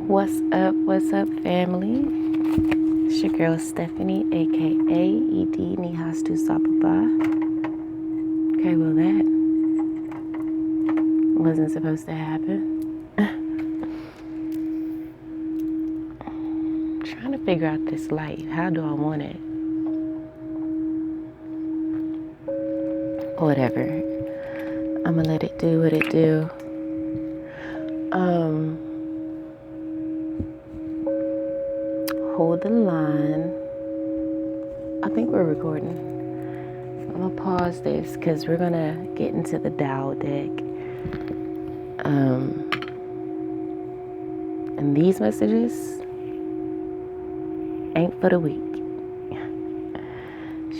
What's up, family? It's your girl Stephanie, aka Ed Nihastu Sapapa. Okay, well, that wasn't supposed to happen. I'm trying to figure out this light. How do I want it? Whatever. I'm gonna let it do what it do. Hold the line. I think we're recording. I'm gonna pause this because we're gonna get into the Tao deck. And these messages ain't for the weak.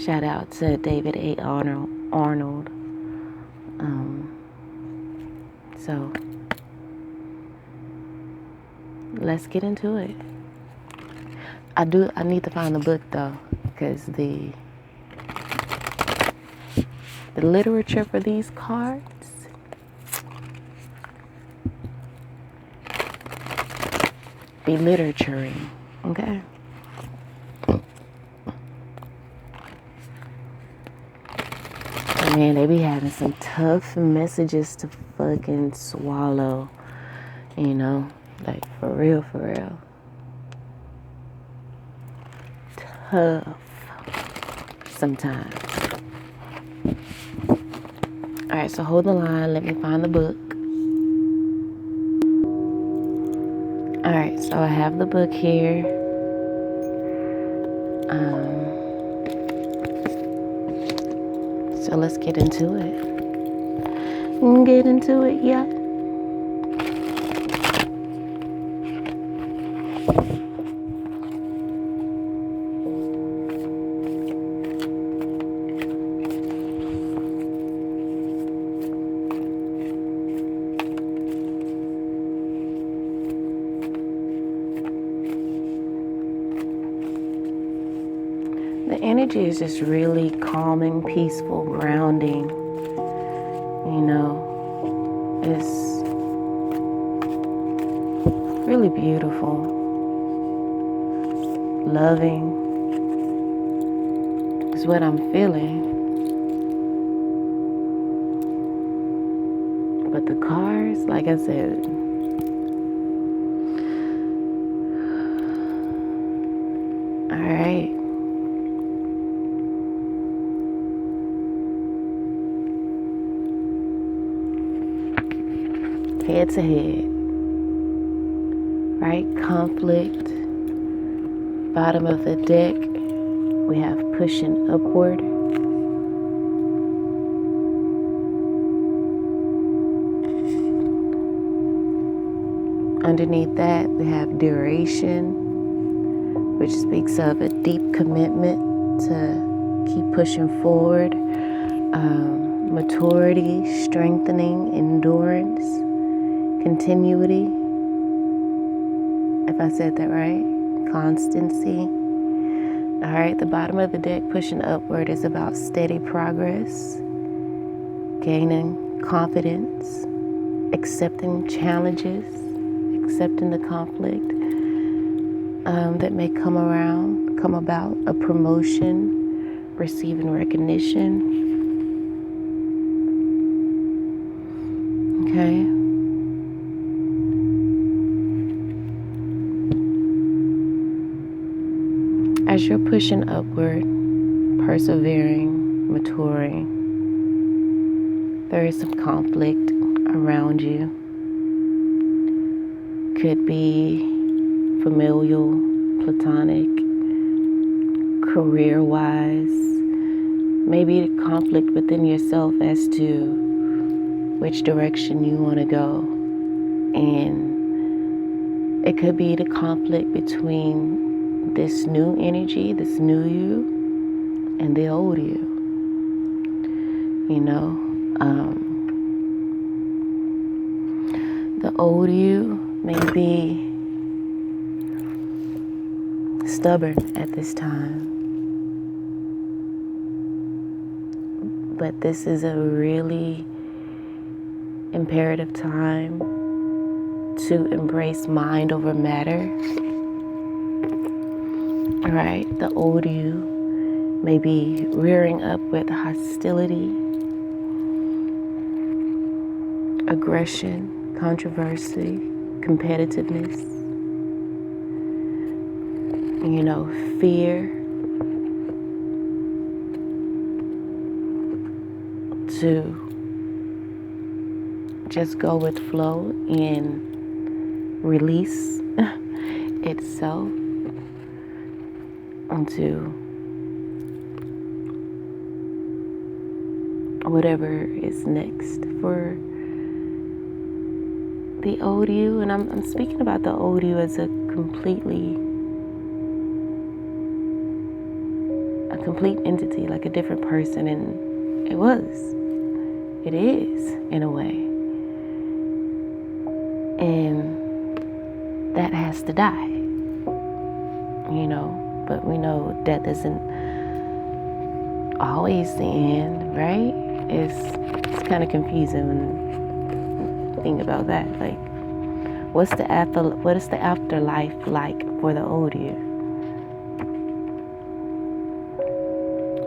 Shout out to David A. Arnold. So let's get into it. I need to find the book though, because the literature for these cards be literaturing, okay? Man, they be having some tough messages to fucking swallow, like for real. Tough sometimes. Alright, so hold the line, let me find the book. Alright, so I have the book here. So let's get into it. Yeah. The energy is just really calming, peaceful, grounding. It's really beautiful, loving is what I'm feeling. But the cards, like I said, all right. Head to head, right? Conflict. Bottom of the deck, we have pushing upward. Underneath that, we have duration, which speaks of a deep commitment to keep pushing forward. Maturity, strengthening, endurance, continuity, if I said that right, constancy. All right, the bottom of the deck pushing upward is about steady progress, gaining confidence, accepting challenges, accepting the conflict that may come about, a promotion, receiving recognition. Okay. As you're pushing upward, persevering, maturing, there is some conflict around you. Could be familial, platonic, career-wise, maybe conflict within yourself as to which direction you want to go. And it could be the conflict between this new energy, this new you, and the old you. The old you may be stubborn at this time, but this is a really imperative time to embrace mind over matter. All right, the old you may be rearing up with hostility, aggression, controversy, competitiveness, fear, to just go with flow and release itself into whatever is next for the old you. And I'm speaking about the old you as a complete entity, like a different person, and it is in a way, and that has to die, but we know death isn't always the end, right? It's kind of confusing when you think about that. Like, what is the afterlife like for the old you?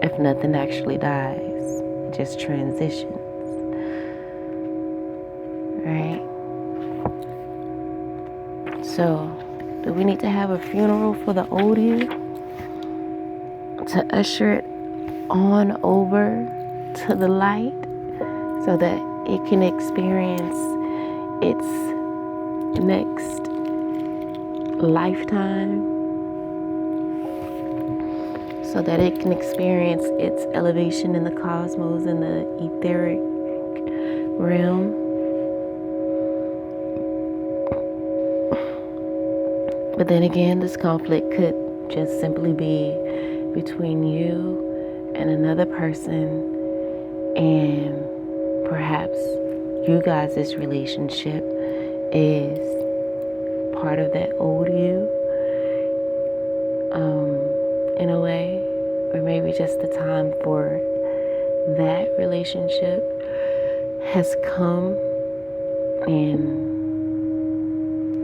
If nothing actually dies, it just transitions, right? So, do we need to have a funeral for the old you to usher it on over to the light so that it can experience its next lifetime, so that it can experience its elevation in the cosmos, in the etheric realm? But then again, this conflict could just simply be between you and another person, and perhaps you guys' relationship is part of that old you, in a way, or maybe just the time for that relationship has come, and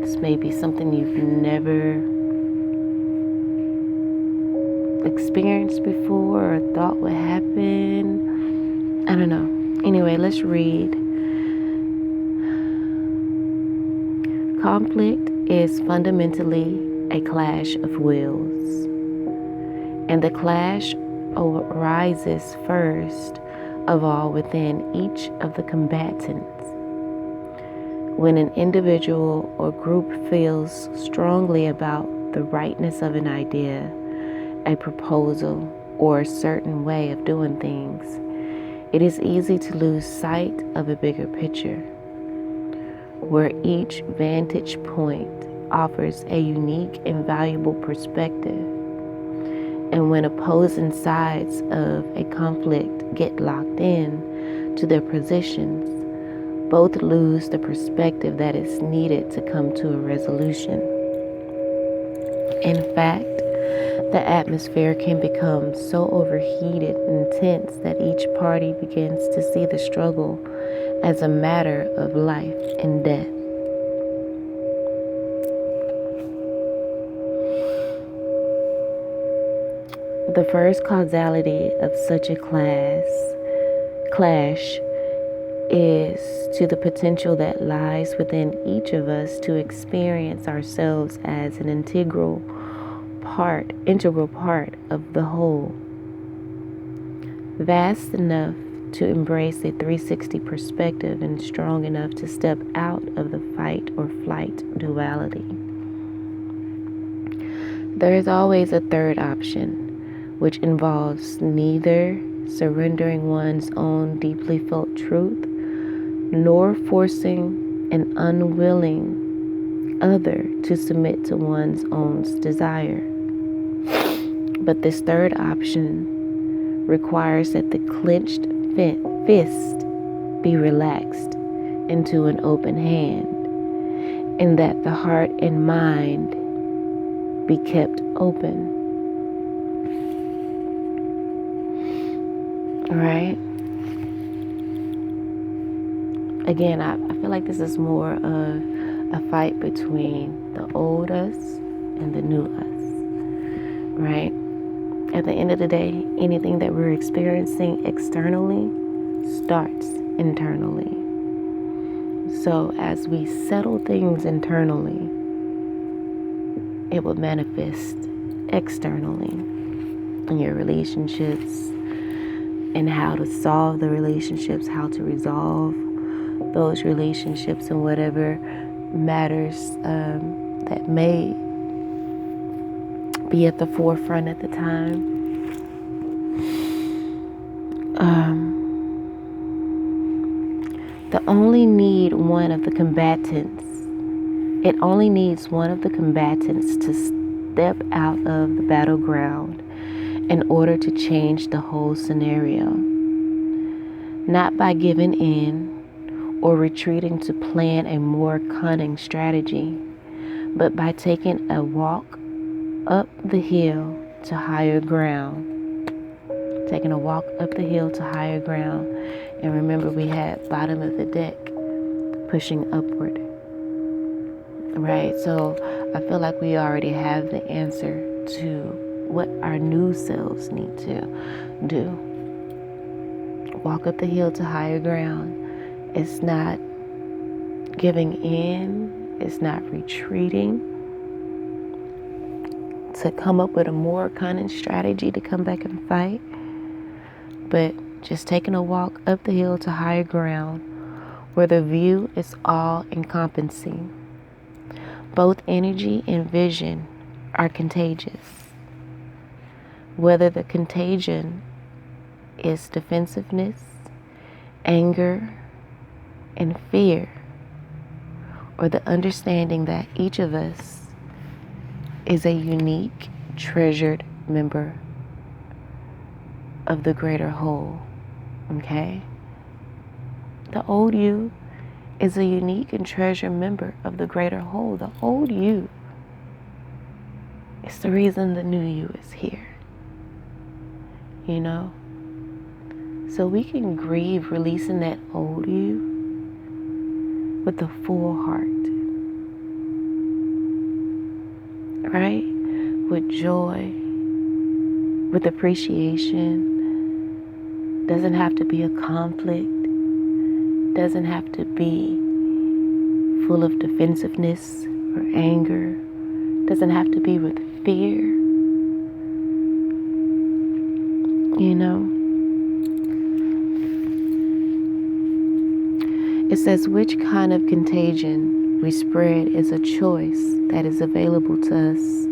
this may be something you've never experienced before or thought would happen. I don't know. Anyway, let's read. Conflict is fundamentally a clash of wills, and the clash arises first of all within each of the combatants. When an individual or group feels strongly about the rightness of an idea, a proposal, or a certain way of doing things, it is easy to lose sight of a bigger picture, where each vantage point offers a unique and valuable perspective. And when opposing sides of a conflict get locked in to their positions, both lose the perspective that is needed to come to a resolution. In fact, the atmosphere can become so overheated and tense that each party begins to see the struggle as a matter of life and death. The first causality of such a clash is to the potential that lies within each of us to experience ourselves as an integral part of the whole, vast enough to embrace a 360 perspective and strong enough to step out of the fight or flight duality. There is always a third option, which involves neither surrendering one's own deeply felt truth nor forcing an unwilling other to submit to one's own desire. But this third option requires that the clenched fist be relaxed into an open hand, and that the heart and mind be kept open. All right? Again, I feel like this is more of a fight between the old us and the new us, right? At the end of the day, anything that we're experiencing externally starts internally. So as we settle things internally, it will manifest externally in your relationships, and how to solve the relationships, how to resolve those relationships, and whatever matters that may be at the forefront at the time. It only needs one of the combatants to step out of the battleground in order to change the whole scenario. Not by giving in or retreating to plan a more cunning strategy, but by taking a walk up the hill to higher ground. Taking a walk up the hill to higher ground. And remember, we had bottom of the deck pushing upward. Right? So I feel like we already have the answer to what our new selves need to do. Walk up the hill to higher ground. It's not giving in. It's not retreating to come up with a more cunning strategy to come back and fight, but just taking a walk up the hill to higher ground where the view is all encompassing. Both energy and vision are contagious. Whether the contagion is defensiveness, anger, and fear, or the understanding that each of us is a unique, treasured member of the greater whole, okay? The old you is a unique and treasured member of the greater whole. The old you is the reason the new you is here, you know? So we can grieve releasing that old you with a full heart, right? With joy, with appreciation. Doesn't have to be a conflict. Doesn't have to be full of defensiveness or anger. Doesn't have to be with fear. You know? It says which kind of contagion we spread is a choice that is available to us,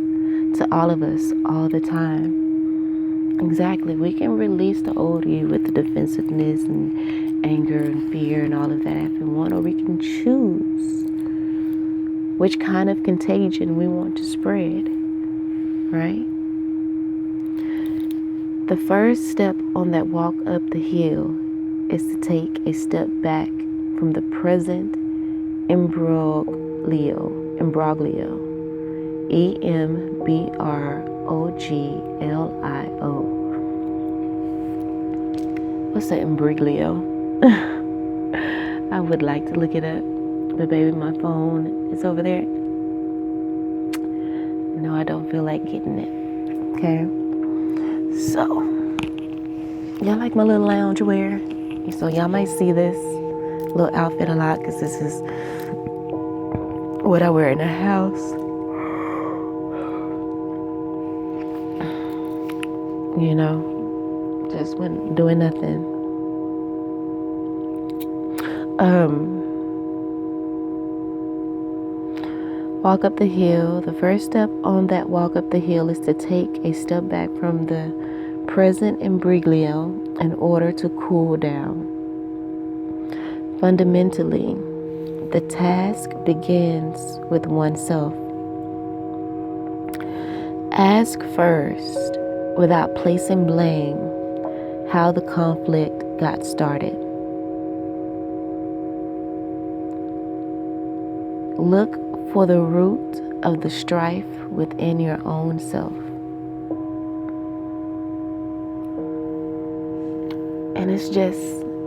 to all of us, all the time. Exactly. We can release the old you with the defensiveness and anger and fear and all of that if we want, or we can choose which kind of contagion we want to spread, right? The first step on that walk up the hill is to take a step back from the present imbroglio. EMBROGLIO. What's that imbroglio? I would like to look it up, but baby, my phone is over there. No, I don't feel like getting it. Okay. So, y'all like my little lounge wear? So y'all might see this little outfit a lot because this is what I wear in the house. You know, just when doing nothing. Walk up the hill. The first step on that walk up the hill is to take a step back from the present imbroglio in order to cool down. Fundamentally, the task begins with oneself. Ask first, without placing blame, how the conflict got started. Look for the root of the strife within your own self. And it's just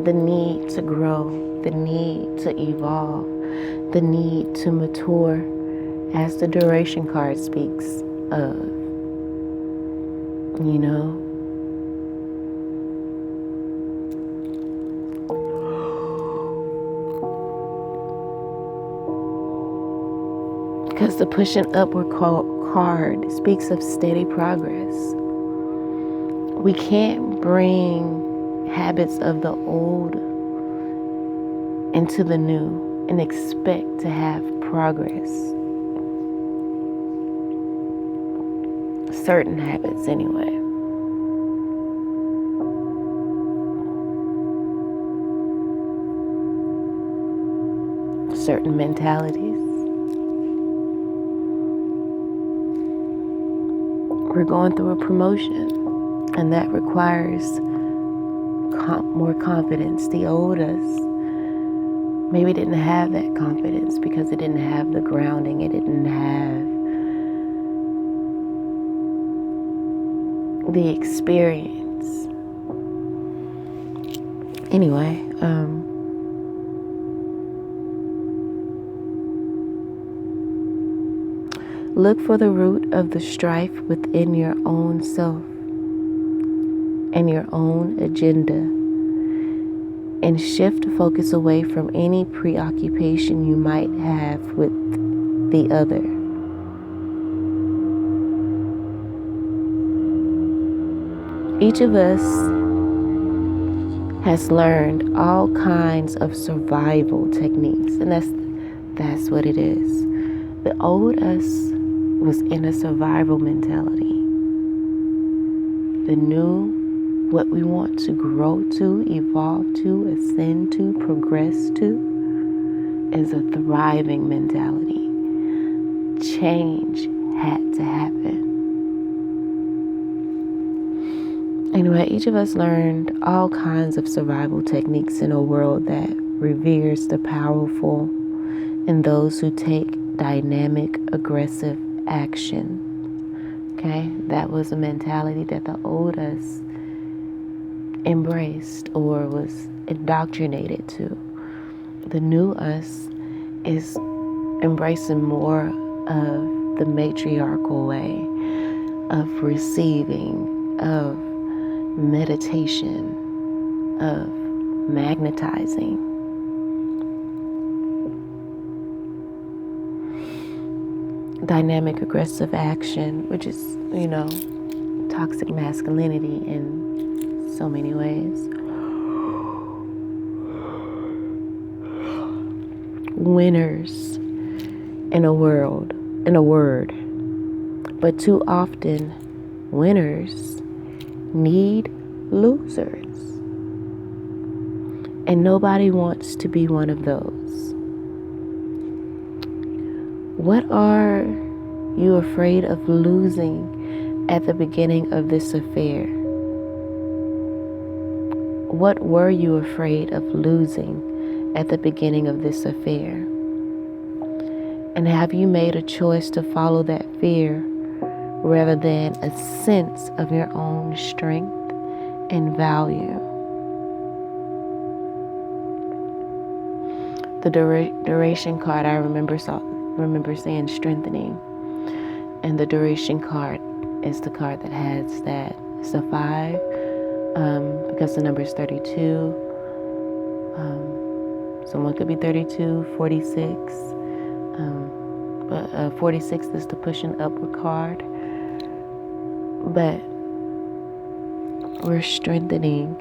the need to grow, the need to evolve, the need to mature, as the duration card speaks of, you know. Because the pushing upward card speaks of steady progress. We can't bring habits of the old into the new and expect to have progress. Certain habits, anyway. Certain mentalities. We're going through a promotion, and that requires more confidence. The old us maybe didn't have that confidence because it didn't have the grounding. It didn't have the experience. Anyway, look for the root of the strife within your own self and your own agenda, and shift focus away from any preoccupation you might have with the other. Each of us has learned all kinds of survival techniques, and that's what it is. The old us was in a survival mentality. The new, what we want to grow to, evolve to, ascend to, progress to, is a thriving mentality. Change had to happen. Anyway, each of us learned all kinds of survival techniques in a world that reveres the powerful and those who take dynamic, aggressive action. Okay, that was a mentality that the old us embraced or was indoctrinated to. The new us is embracing more of the matriarchal way of receiving, of meditation, of magnetizing. Dynamic aggressive action, which is, toxic masculinity in so many ways. Winners in a word. But too often, winners need losers. And nobody wants to be one of those. What are you afraid of losing at the beginning of this affair? What were you afraid of losing at the beginning of this affair? And have you made a choice to follow that fear rather than a sense of your own strength and value? The duration card, I remember saying strengthening. And the duration card is the card that has that. It's a 5 because the number is 32. Someone could be 32, 46. But 46 is the pushing upward card. But we're strengthening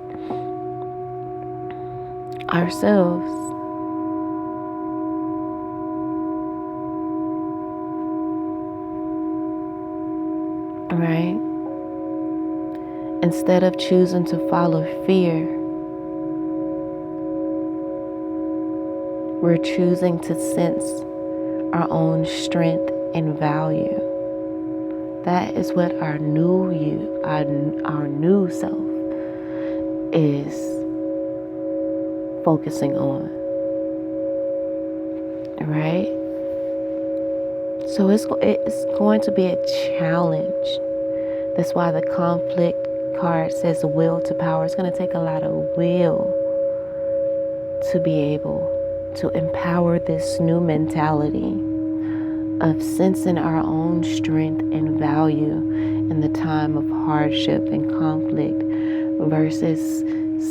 ourselves. Right? Instead of choosing to follow fear, we're choosing to sense our own strength and value. That is what our new you, our new self is focusing on. Right? So it's going to be a challenge. That's why the conflict card says will to power. It's going to take a lot of will to be able to empower this new mentality of sensing our own strength and value in the time of hardship and conflict versus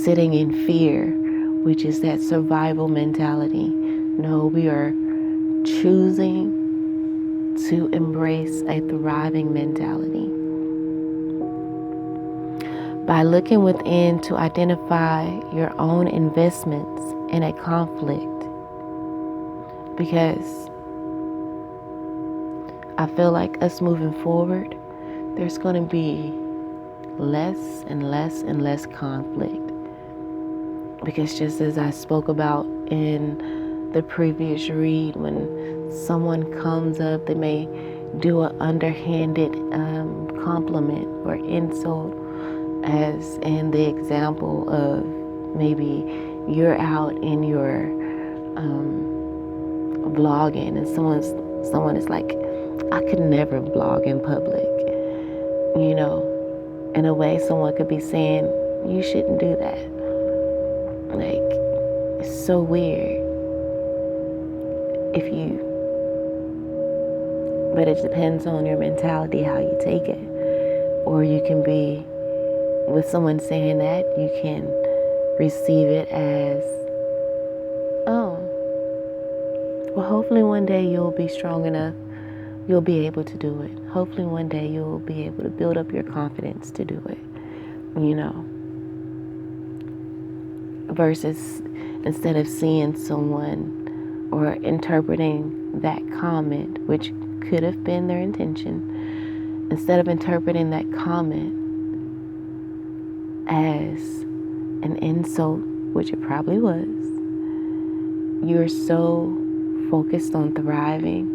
sitting in fear, which is that survival mentality. No, we are choosing to embrace a thriving mentality. By looking within to identify your own investments in a conflict, because I feel like us moving forward, there's going to be less and less and less conflict. Because just as I spoke about in the previous read, when someone comes up, they may do an underhanded compliment or insult, as in the example of maybe you're out in your vlogging and someone is like, I could never vlog in public. You know, in a way someone could be saying, you shouldn't do that. Like, it's so weird but it depends on your mentality, how you take it. Or you can be, with someone saying that, you can receive it as, oh, well, hopefully one day you'll be strong enough, you'll be able to do it. Hopefully one day you'll be able to build up your confidence to do it, you know. Versus instead of seeing someone or interpreting that comment, which could have been their intention, instead of interpreting that comment as an insult, which it probably was, you're so focused on thriving,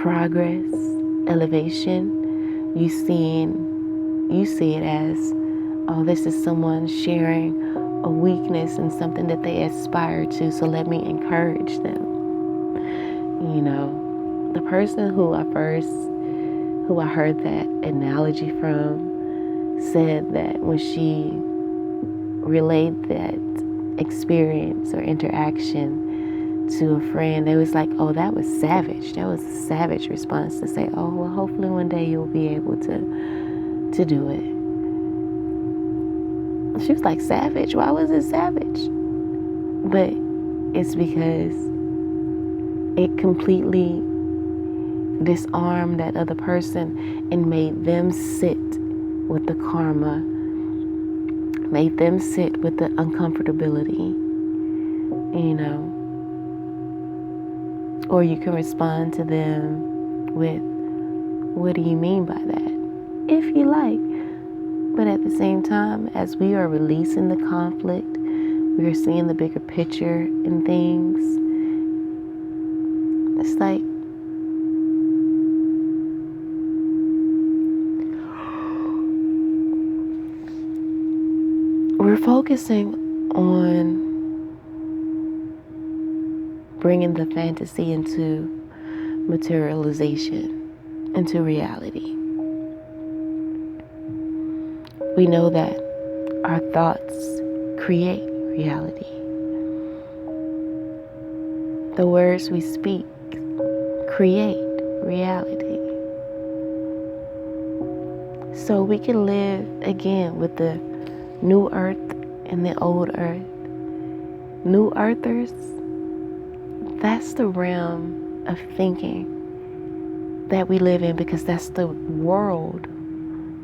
progress, elevation, you see it as, oh, this is someone sharing a weakness and something that they aspire to, so let me encourage them. You know, the person who I heard that analogy from said that when she relayed that experience or interaction to a friend, they was like, oh, that was savage. That was a savage response to say, oh, well, hopefully one day you'll be able to do it. She was like, savage? Why was it savage? But it's because it completely disarmed that other person and made them sit with the karma, made them sit with the uncomfortability, you know. Or you can respond to them with, what do you mean by that? If you like. But at the same time, as we are releasing the conflict, we are seeing the bigger picture in things. It's like, we're focusing on bringing the fantasy into materialization, into reality. We know that our thoughts create reality. The words we speak create reality. So we can live again with the new earth and the old earth. New earthers, that's the realm of thinking that we live in, because that's the world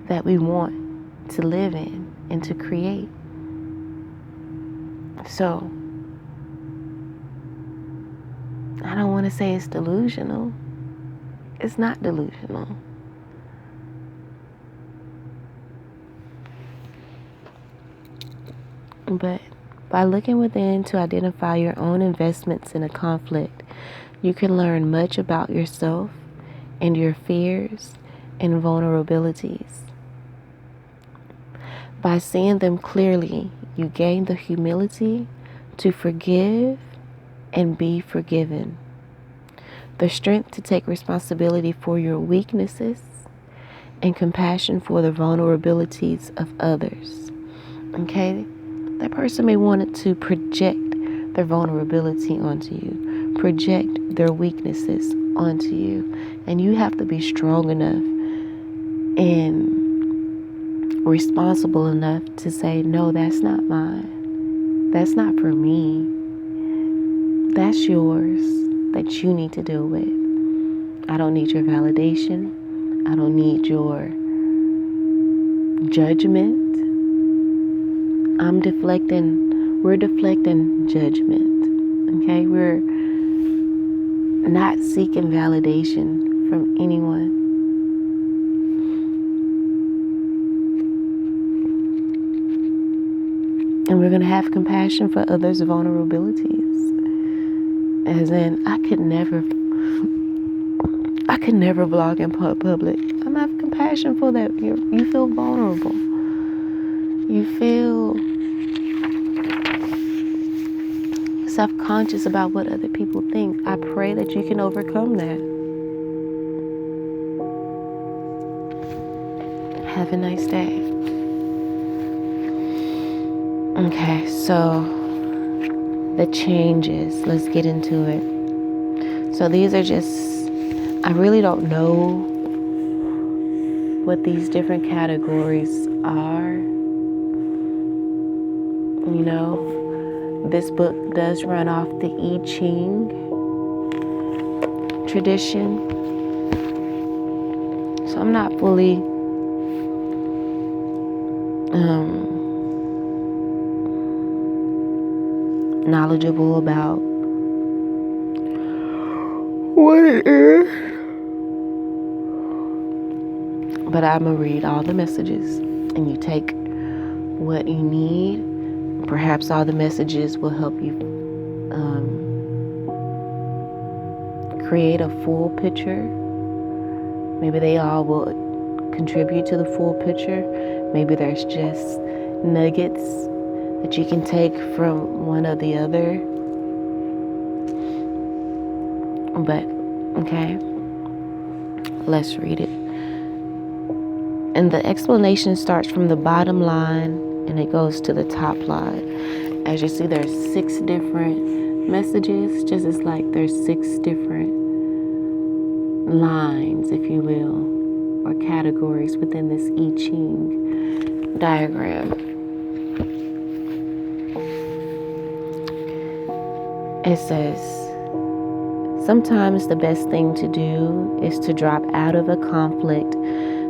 that we want to live in and to create. So I don't want to say it's delusional. It's not delusional. But by looking within to identify your own investments in a conflict, you can learn much about yourself and your fears and vulnerabilities. By seeing them clearly, you gain the humility to forgive and be forgiven, the strength to take responsibility for your weaknesses, and compassion for the vulnerabilities of others. Okay? That person may want to project their vulnerability onto you, project their weaknesses onto you. And you have to be strong enough and responsible enough to say, no, that's not mine. That's not for me. That's yours that you need to deal with. I don't need your validation. I don't need your judgment. We're deflecting judgment. Okay? We're not seeking validation from anyone. And we're going to have compassion for others' vulnerabilities. As in, I could never vlog in public. I'm have compassion for that. You feel vulnerable. You feel self-conscious about what other people think. I pray that you can overcome that. Have a nice day. Okay, so the changes. Let's get into it. So these are just, I really don't know what these different categories are. You know, this book does run off the I Ching tradition. So I'm not fully knowledgeable about what it is. But I'm going to read all the messages and you take what you need. Perhaps all the messages will help you create a full picture. Maybe they all will contribute to the full picture. Maybe there's just nuggets that you can take from one or the other. But, okay, let's read it. And the explanation starts from the bottom line and it goes to the top line. As you see, there's 6 different messages, just as like there's 6 different lines, if you will, or categories within this I Ching diagram. It says, sometimes the best thing to do is to drop out of a conflict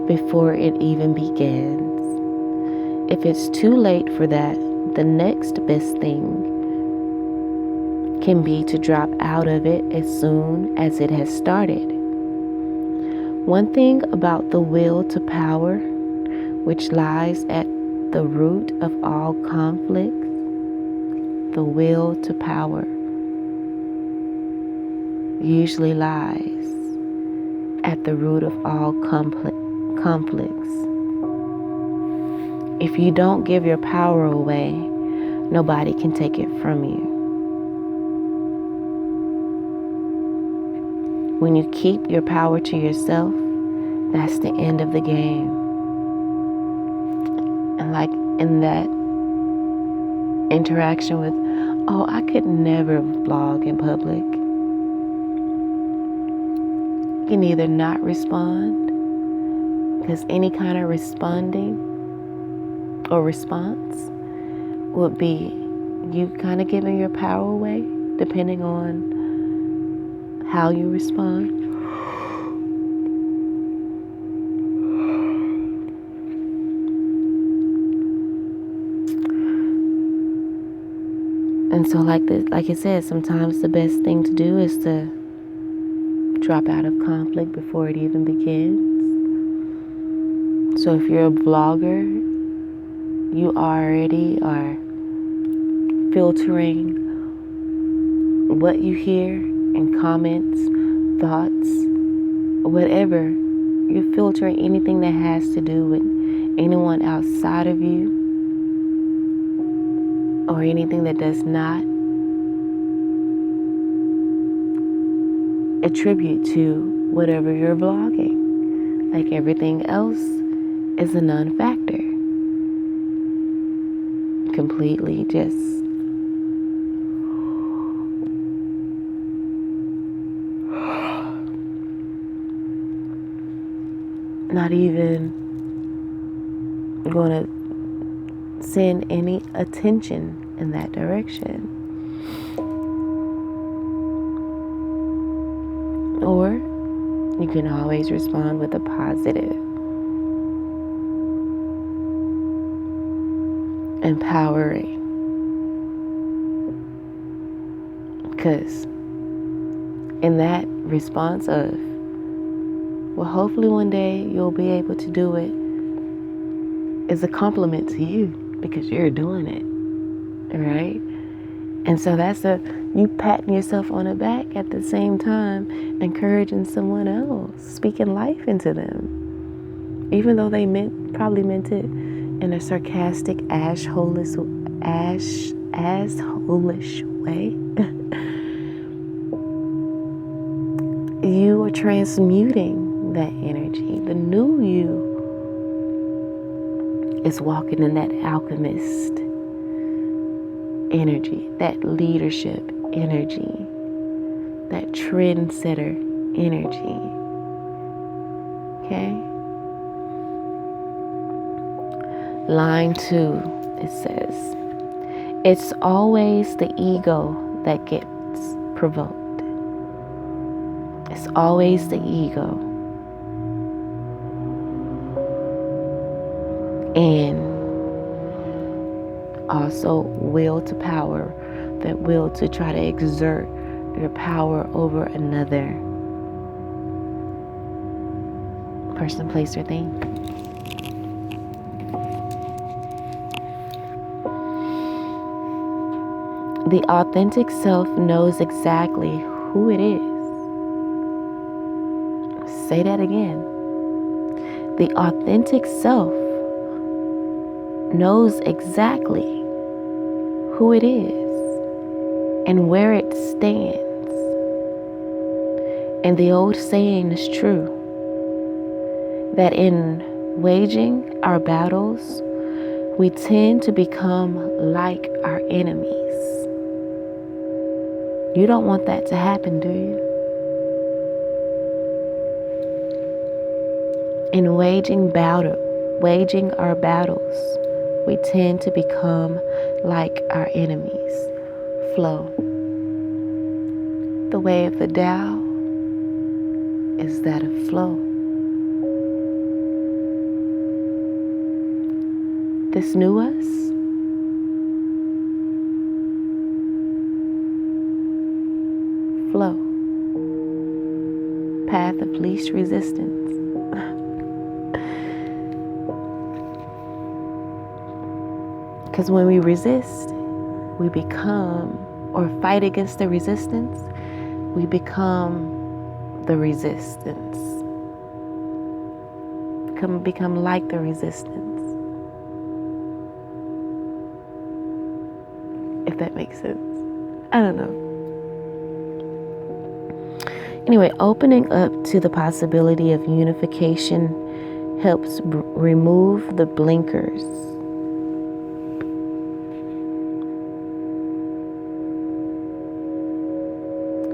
before it even begins. If it's too late for that, the next best thing can be to drop out of it as soon as it has started. One thing about the will to power, which lies at the root of all conflicts, the will to power usually lies at the root of all conflicts. If you don't give your power away, nobody can take it from you. When you keep your power to yourself, that's the end of the game. And like in that interaction with, oh, I could never vlog in public. You can either not respond, because any kind of responding or response would be you kind of giving your power away, depending on how you respond. And so like it said, sometimes the best thing to do is to drop out of conflict before it even begins. So if you're a vlogger, you already are filtering what you hear in comments, thoughts, whatever. You're filtering anything that has to do with anyone outside of you or anything that does not attribute to whatever you're vlogging. Like everything else is a non-factor. Completely just not even going to send any attention in that direction. Or you can always respond with a positive, empowering. Because in that response of, well, hopefully one day you'll be able to do it, is a compliment to you because you're doing it, right? And so that's you patting yourself on the back at the same time, encouraging someone else, speaking life into them. Even though they probably meant it in a sarcastic, asshole-ish way. You are transmuting that energy. The new you is walking in that alchemist energy, that leadership energy, that trendsetter energy. Okay? Line 2, it says, it's always the ego that gets provoked. It's always the ego. And also will to power, that will to try to exert your power over another person, place, or thing. The authentic self knows exactly who it is. Say that again. The authentic self knows exactly who it is and where it stands. And the old saying is true, that in waging our battles, we tend to become like our enemies. You don't want that to happen, do you? In waging our battles, we tend to become like our enemies. Flow. The way of the Tao is that of flow. This new us flow. Path of least resistance. Because when we resist, we become, or fight against the resistance, we become the resistance. Become like the resistance. If that makes sense. I don't know. Anyway, opening up to the possibility of unification helps remove the blinkers.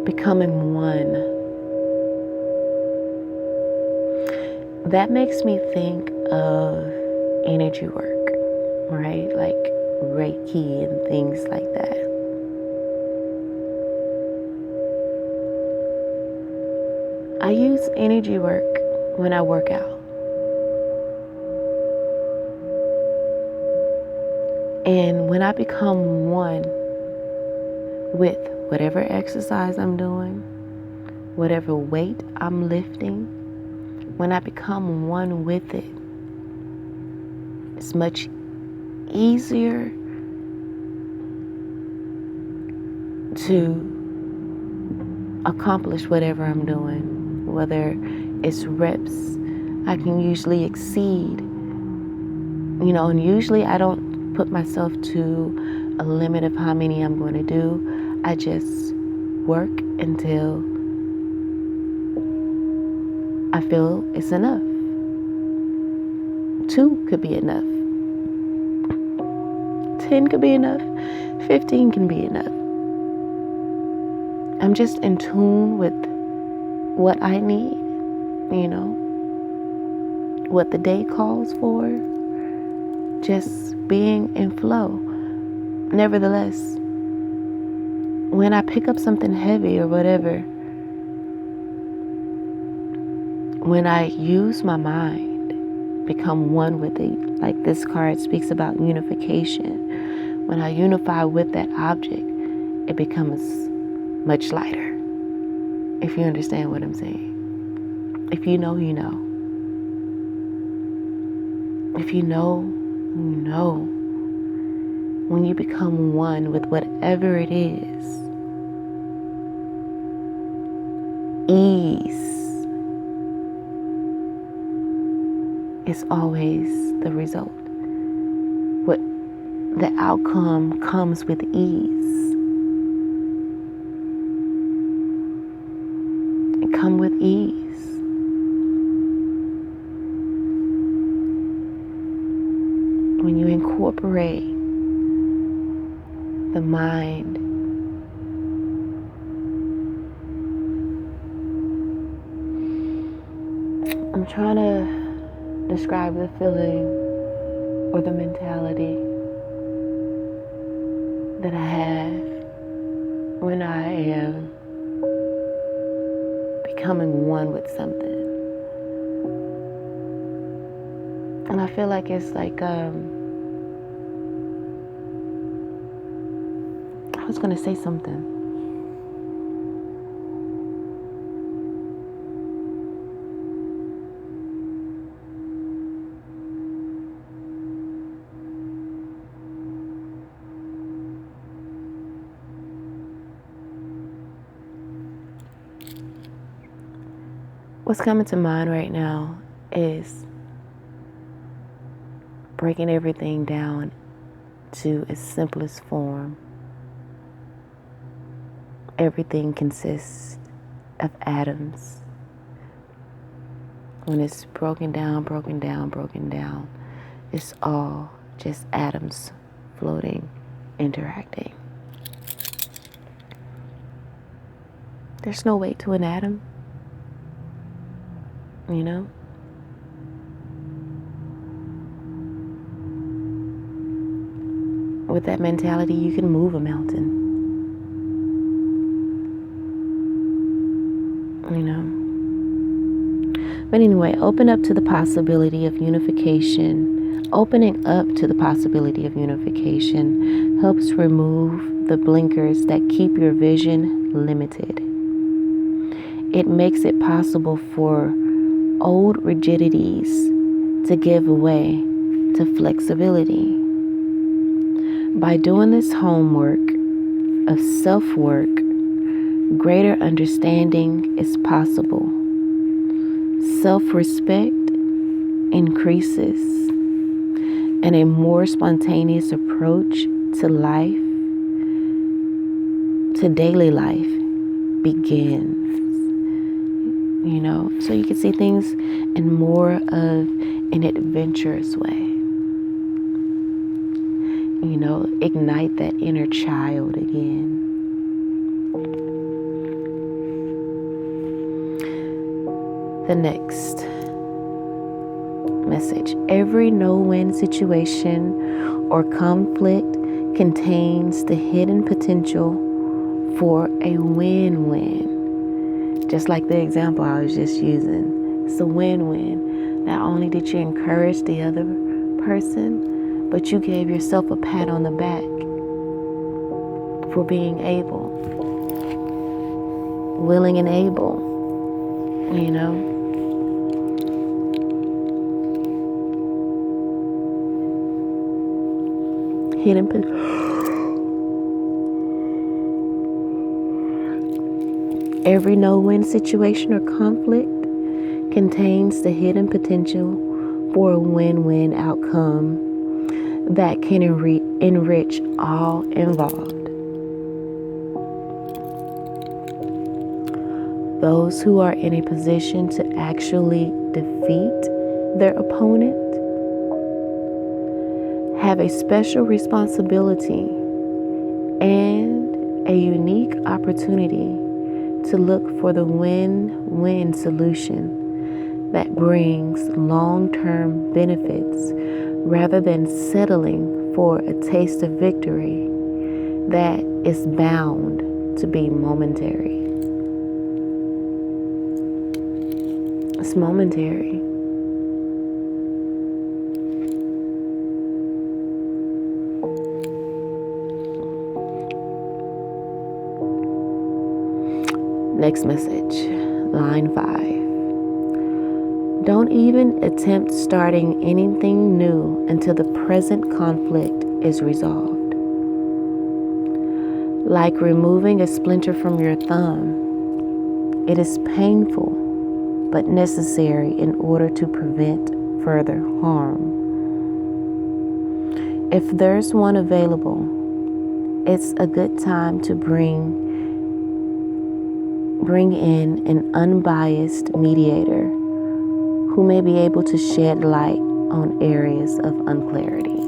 Becoming one. That makes me think of energy work, right? Like Reiki and things like that. I use energy work when I work out. And when I become one with whatever exercise I'm doing, whatever weight I'm lifting, when I become one with it, it's much easier to accomplish whatever I'm doing. Whether it's reps, I can usually exceed, and usually I don't put myself to a limit of how many I'm going to do. I just work until I feel it's enough. 2 could be enough. 10 could be enough. 15 can be enough. I'm just in tune with what I need, what the day calls for, just being in flow. Nevertheless, when I pick up something heavy or whatever, when I use my mind, become one with it, like this card speaks about unification. When I unify with that object, it becomes much lighter. If you understand what I'm saying. If you know, you know. If you know, you know. When you become one with whatever it is, ease is always the result. What the outcome comes with ease. It comes with ease. When you incorporate the mind, I'm trying to describe the feeling or the mentality that I have when I am becoming one with something. And I feel like it's like, I was going to say something. What's coming to mind right now is breaking everything down to its simplest form. Everything consists of atoms. When it's broken down, it's all just atoms floating, interacting. There's no weight to an atom, you know? With that mentality, you can move a mountain, you know? But anyway, open up to the possibility of unification. Opening up to the possibility of unification helps remove the blinkers that keep your vision limited. It makes it possible for old rigidities to give way to flexibility. By doing this homework of self-work, greater understanding is possible. Self-respect increases, and a more spontaneous approach to life, to daily life, begins. You know, so you can see things in more of an adventurous way. You know, ignite that inner child again. The next message. Every no-win situation or conflict contains the hidden potential for a win-win. Just like the example I was just using. It's a win-win. Not only did you encourage the other person, but you gave yourself a pat on the back for being able, willing and able, you know. Hidden Every no-win situation or conflict contains the hidden potential for a win-win outcome that can enrich all involved. Those who are in a position to actually defeat their opponent have a special responsibility and a unique opportunity to look for the win-win solution that brings long-term benefits rather than settling for a taste of victory that is bound to be momentary. It's momentary. Next message, line 5. Don't even attempt starting anything new until the present conflict is resolved. Like removing a splinter from your thumb, it is painful but necessary in order to prevent further harm. If there's one available, it's a good time to bring in an unbiased mediator who may be able to shed light on areas of unclarity.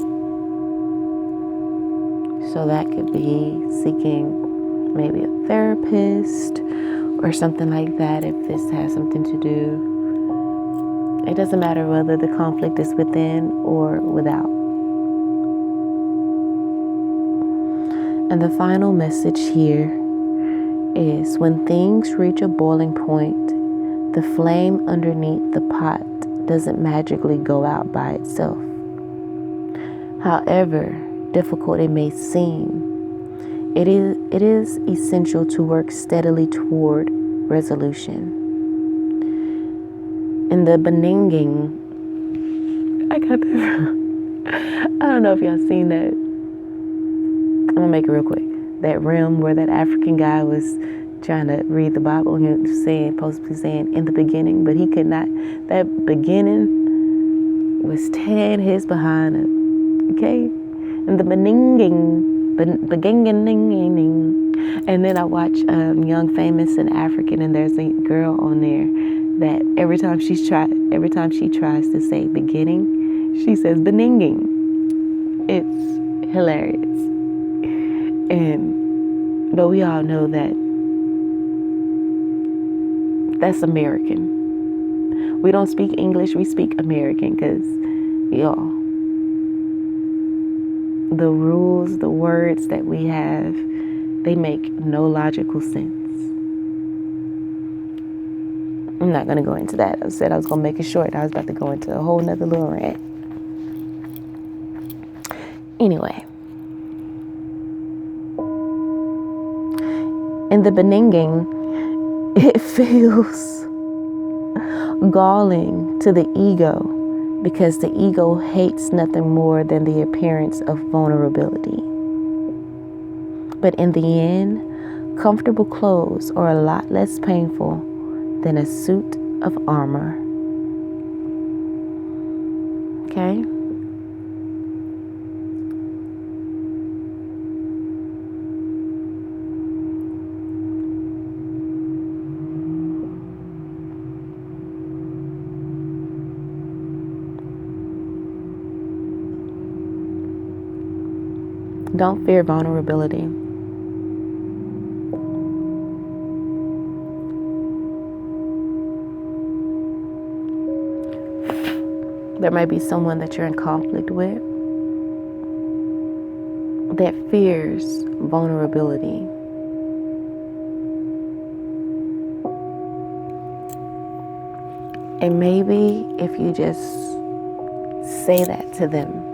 So that could be seeking maybe a therapist or something like that if this has something to do. It doesn't matter whether the conflict is within or without. And the final message here is when things reach a boiling point, the flame underneath the pot doesn't magically go out by itself. However difficult it may seem, it is essential to work steadily toward resolution. In the Beninging, I got that. I don't know if y'all seen that. I'm gonna make it real quick. That realm where that African guy was trying to read the Bible and he was supposedly saying in the beginning, but he could not. That beginning was tearing his behind up. Okay? And the beginning. And then I watch Young, Famous, and African, and there's a girl on there that every time she tries to say beginning, she says beninging. It's hilarious. But we all know that that's American. We don't speak English, we speak American because, y'all, the rules, the words that we have, they make no logical sense. I'm not going to go into that. I said I was going to make it short. I was about to go into a whole nother little rant. Anyway. In the Beninging, it feels galling to the ego because the ego hates nothing more than the appearance of vulnerability. But in the end, comfortable clothes are a lot less painful than a suit of armor. Okay? Don't fear vulnerability. There might be someone that you're in conflict with that fears vulnerability. And maybe if you just say that to them,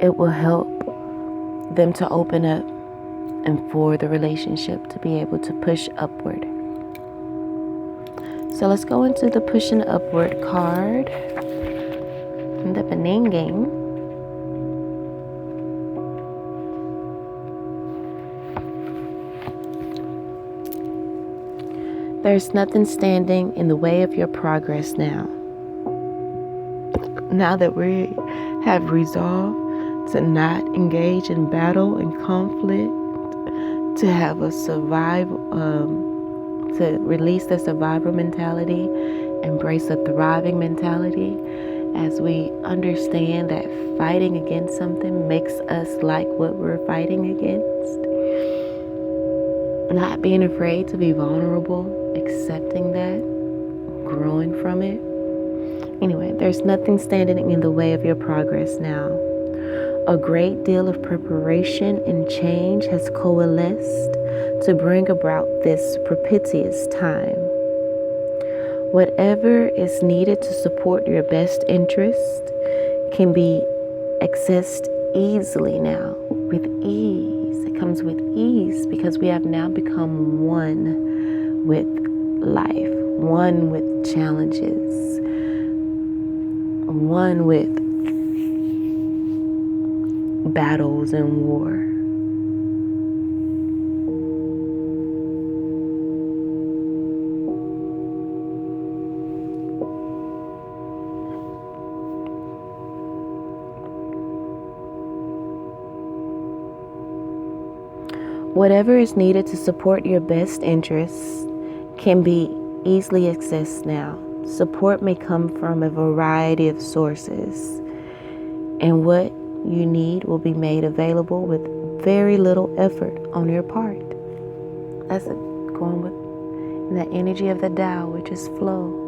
it will help them to open up and for the relationship to be able to push upward. So let's go into the pushing upward card in the Beninging. There's nothing standing in the way of your progress now. Now that we have resolved to not engage in battle and conflict, to have a to release the survivor mentality, embrace a thriving mentality, as we understand that fighting against something makes us like what we're fighting against. Not being afraid to be vulnerable, accepting that, growing from it. Anyway, there's nothing standing in the way of your progress now. A great deal of preparation and change has coalesced to bring about this propitious time. Whatever is needed to support your best interest can be accessed easily now, with ease. It comes with ease because we have now become one with life, one with challenges, one with battles and war. Whatever is needed to support your best interests can be easily accessed now. Support may come from a variety of sources, and what you need will be made available with very little effort on your part. That's it, going with that energy of the Tao, which is flow.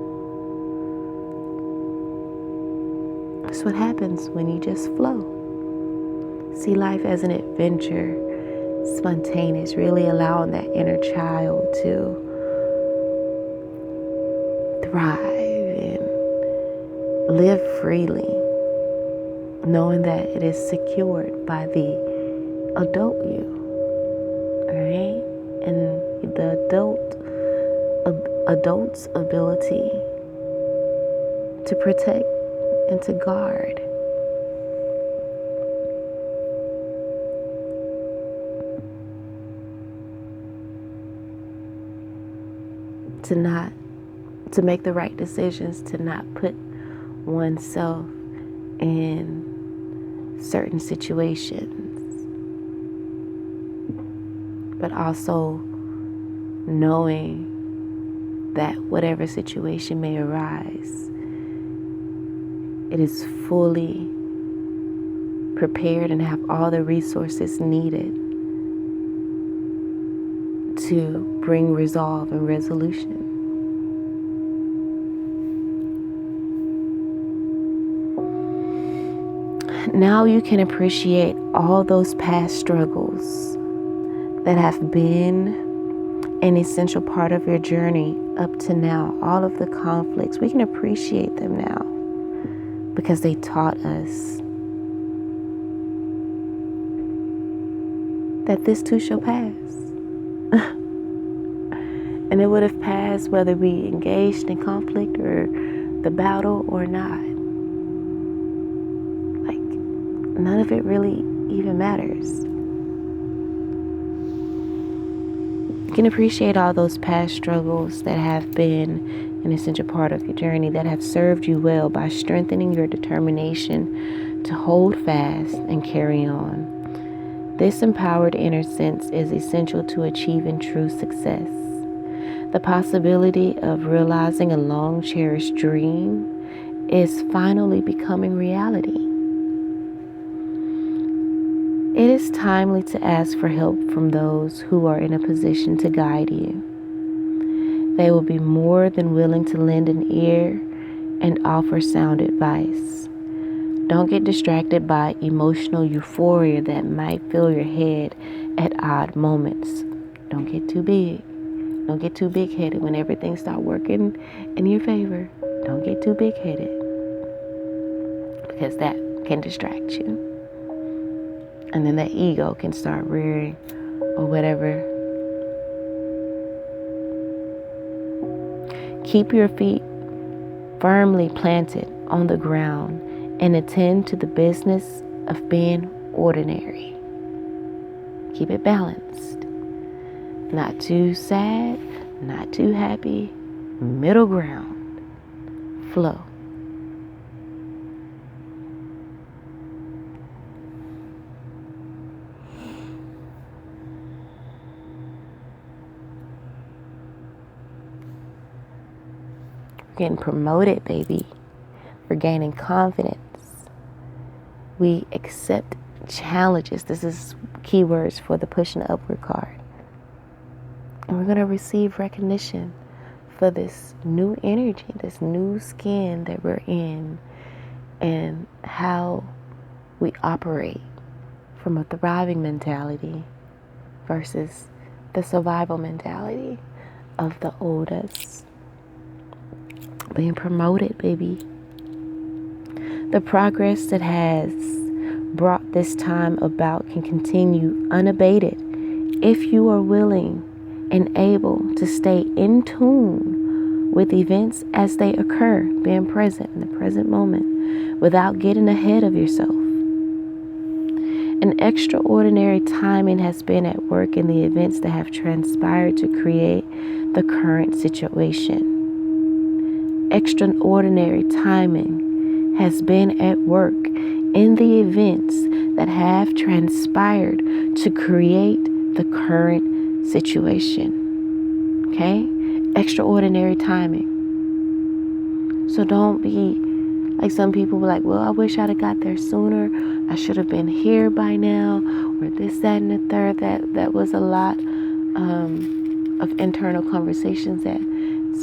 That's what happens when you just flow. See life as an adventure, spontaneous, really allowing that inner child to thrive and live freely, knowing that it is secured by the adult you, right? And the adult's ability to protect and to guard. To make the right decisions, to not put oneself in certain situations, but also knowing that whatever situation may arise, it is fully prepared and have all the resources needed to bring resolve and resolution. Now you can appreciate all those past struggles that have been an essential part of your journey up to now. All of the conflicts, we can appreciate them now because they taught us that this too shall pass. And it would have passed whether we engaged in conflict or the battle or not. Like, none of it really even matters. You can appreciate all those past struggles that have been an essential part of your journey, that have served you well by strengthening your determination to hold fast and carry on. This empowered inner sense is essential to achieving true success. The possibility of realizing a long-cherished dream is finally becoming reality. It is timely to ask for help from those who are in a position to guide you. They will be more than willing to lend an ear and offer sound advice. Don't get distracted by emotional euphoria that might fill your head at odd moments. Don't get too big. Don't get too big-headed when everything starts working in your favor. Don't get too big-headed because that can distract you. And then that ego can start rearing or whatever. Keep your feet firmly planted on the ground and attend to the business of being ordinary. Keep it balanced. Not too sad, not too happy, middle ground, flow. We're getting promoted, baby. We're gaining confidence. We accept challenges. This is keywords for the pushing upward card. And we're going to receive recognition for this new energy, this new skin that we're in, and how we operate from a thriving mentality versus the survival mentality of the oldest. Being promoted, baby. The progress that has brought this time about can continue unabated if you are willing and able to stay in tune with events as they occur, being present in the present moment without getting ahead of yourself. An extraordinary timing has been at work in the events that have transpired to create the current situation. Extraordinary timing has been at work in the events that have transpired to create the current situation. Okay? Extraordinary timing. So don't be like some people were like, well, I wish I'd have got there sooner. I should have been here by now. Or this, that, and the third. That was a lot of internal conversations that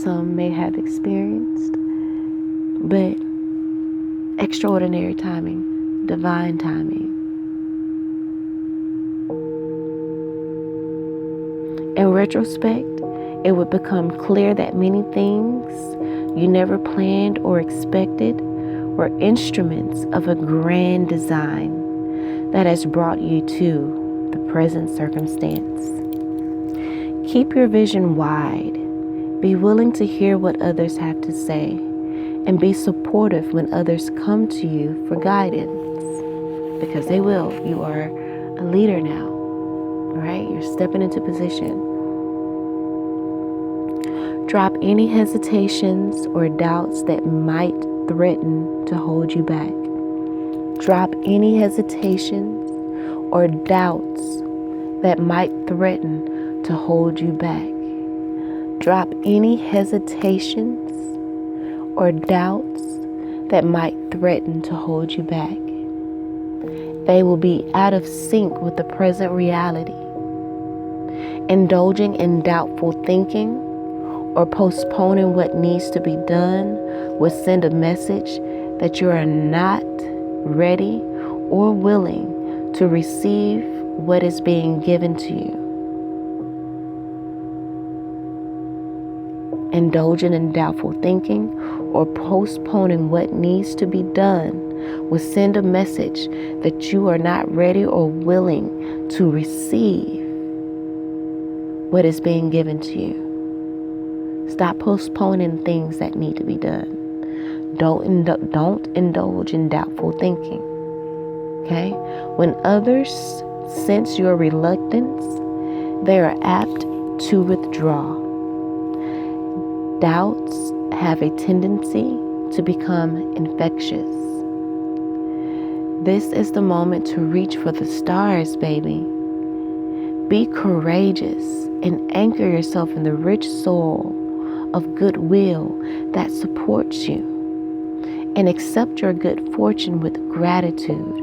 some may have experienced. But extraordinary timing, divine timing. In retrospect, it would become clear that many things you never planned or expected were instruments of a grand design that has brought you to the present circumstance. Keep your vision wide. Be willing to hear what others have to say, and be supportive when others come to you for guidance, because they will. You are a leader now, right? You're stepping into position. Drop any hesitations or doubts that might threaten to hold you back. Drop any hesitations or doubts that might threaten to hold you back. Drop any hesitations or doubts that might threaten to hold you back. They will be out of sync with the present reality. Indulging in doubtful thinking or postponing what needs to be done will send a message that you are not ready or willing to receive what is being given to you. Indulging in doubtful thinking or postponing what needs to be done will send a message that you are not ready or willing to receive what is being given to you. Stop postponing things that need to be done. Don't indulge in doubtful thinking. Okay? When others sense your reluctance, they are apt to withdraw. Doubts have a tendency to become infectious. This is the moment to reach for the stars, baby. Be courageous and anchor yourself in the rich soil of goodwill that supports you, and accept your good fortune with gratitude.